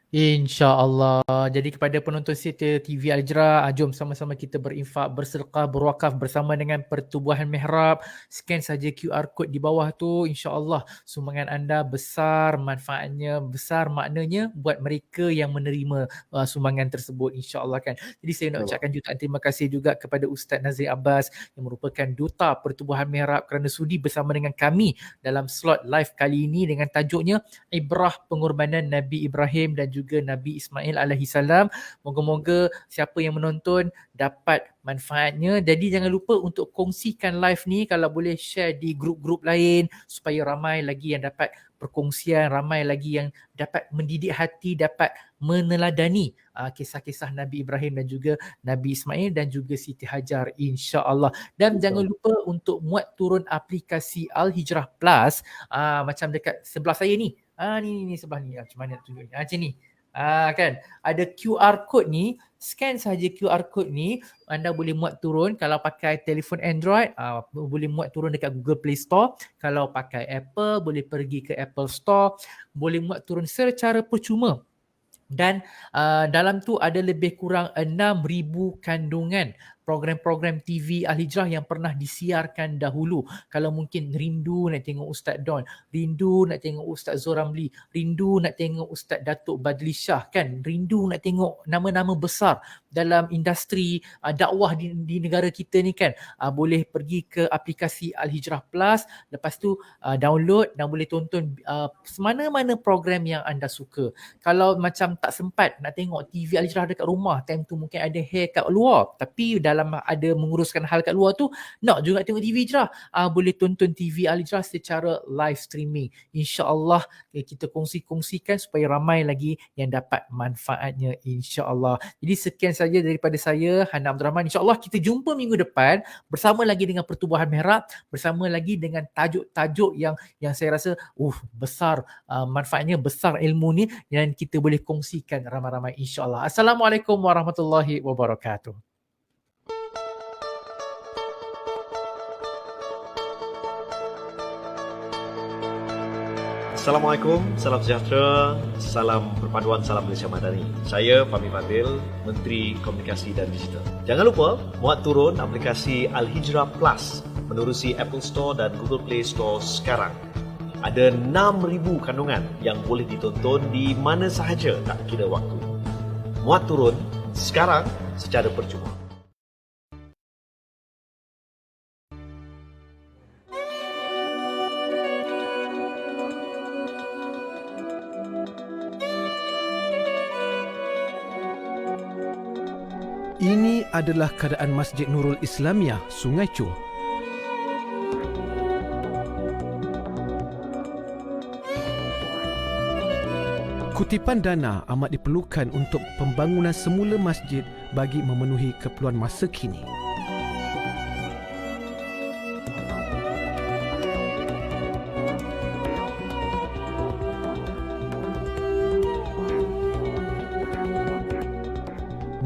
InsyaAllah. Jadi kepada penonton setia TV Al-Hijrah, jom sama-sama kita berinfak, bersedekah, berwakaf bersama dengan Pertubuhan Mihrab. Scan saja QR code di bawah tu, insyaAllah sumbangan anda besar, manfaatnya besar, maknanya buat mereka yang menerima sumbangan tersebut, insyaAllah kan. Jadi saya nak ucapkan jutaan terima kasih juga kepada Ustaz Nazir Abbas yang merupakan Duta Pertubuhan Mihrab kerana sudi bersama dengan kami dalam slot live kali ini dengan tajuknya Ibrah Pengorbanan Nabi Ibrahim dan juga Nabi Ismail alaihi salam. Moga-moga siapa yang menonton dapat manfaatnya. Jadi jangan lupa untuk kongsikan live ni, kalau boleh share di grup-grup lain supaya ramai lagi yang dapat perkongsian, ramai lagi yang dapat mendidik hati, dapat meneladani kisah-kisah Nabi Ibrahim dan juga Nabi Ismail dan juga Siti Hajar, insya-Allah. Dan jangan lupa untuk muat turun aplikasi Al-Hijrah Plus macam dekat sebelah saya ni. Ni sebelah ni. Macam mana nak tunjuk ni? Macam ni. Kan ada QR code ni, scan saja QR code ni, anda boleh muat turun. Kalau pakai telefon Android boleh muat turun dekat Google Play Store. Kalau pakai Apple boleh pergi ke Apple Store, boleh muat turun secara percuma. Dan dalam tu ada lebih kurang 6,000 kandungan program-program TV Al-Hijrah yang pernah disiarkan dahulu. Kalau mungkin rindu nak tengok Ustaz Don, rindu nak tengok Ustaz Zoramli, rindu nak tengok Ustaz Datuk Badli Shah kan, rindu nak tengok nama-nama besar dalam industri dakwah di negara kita ni kan, boleh pergi ke aplikasi Al-Hijrah Plus, lepas tu download dan boleh tonton semana-mana program yang anda suka. Kalau macam tak sempat nak tengok TV Al-Hijrah dekat rumah, time tu mungkin ada hair kat luar, tapi dalam ada menguruskan hal kat luar tu, nak juga tengok TV Hijrah, boleh tonton TV Al-Hijrah secara live streaming. InsyaAllah kita kongsi-kongsikan supaya ramai lagi yang dapat manfaatnya, insyaAllah. Jadi sekian saja daripada saya, Hana Abdul Rahman. InsyaAllah kita jumpa minggu depan bersama lagi dengan Pertubuhan Mihrab, bersama lagi dengan tajuk-tajuk yang saya rasa besar, manfaatnya besar ilmu ni, dan kita boleh kongsikan ramai-ramai, insyaAllah. Assalamualaikum warahmatullahi wabarakatuh. Assalamualaikum, salam sejahtera, salam perpaduan, salam Malaysia Madani. Saya Fahmi Fadil, Menteri Komunikasi dan Digital. Jangan lupa muat turun aplikasi Al-Hijrah Plus menerusi Apple Store dan Google Play Store sekarang. Ada 6,000 kandungan yang boleh ditonton di mana sahaja, tak kira waktu. Muat turun sekarang secara percuma. Ini adalah keadaan Masjid Nurul Islamiyah, Sungai Chu. Kutipan dana amat diperlukan untuk pembangunan semula masjid bagi memenuhi keperluan masa kini.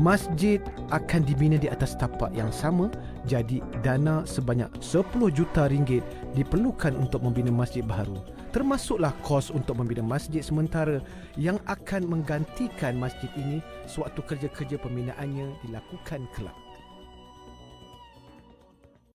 Masjid akan dibina di atas tapak yang sama, jadi dana sebanyak 10 juta ringgit diperlukan untuk membina masjid baru. Termasuklah kos untuk membina masjid sementara yang akan menggantikan masjid ini sewaktu kerja-kerja pembinaannya dilakukan kelak.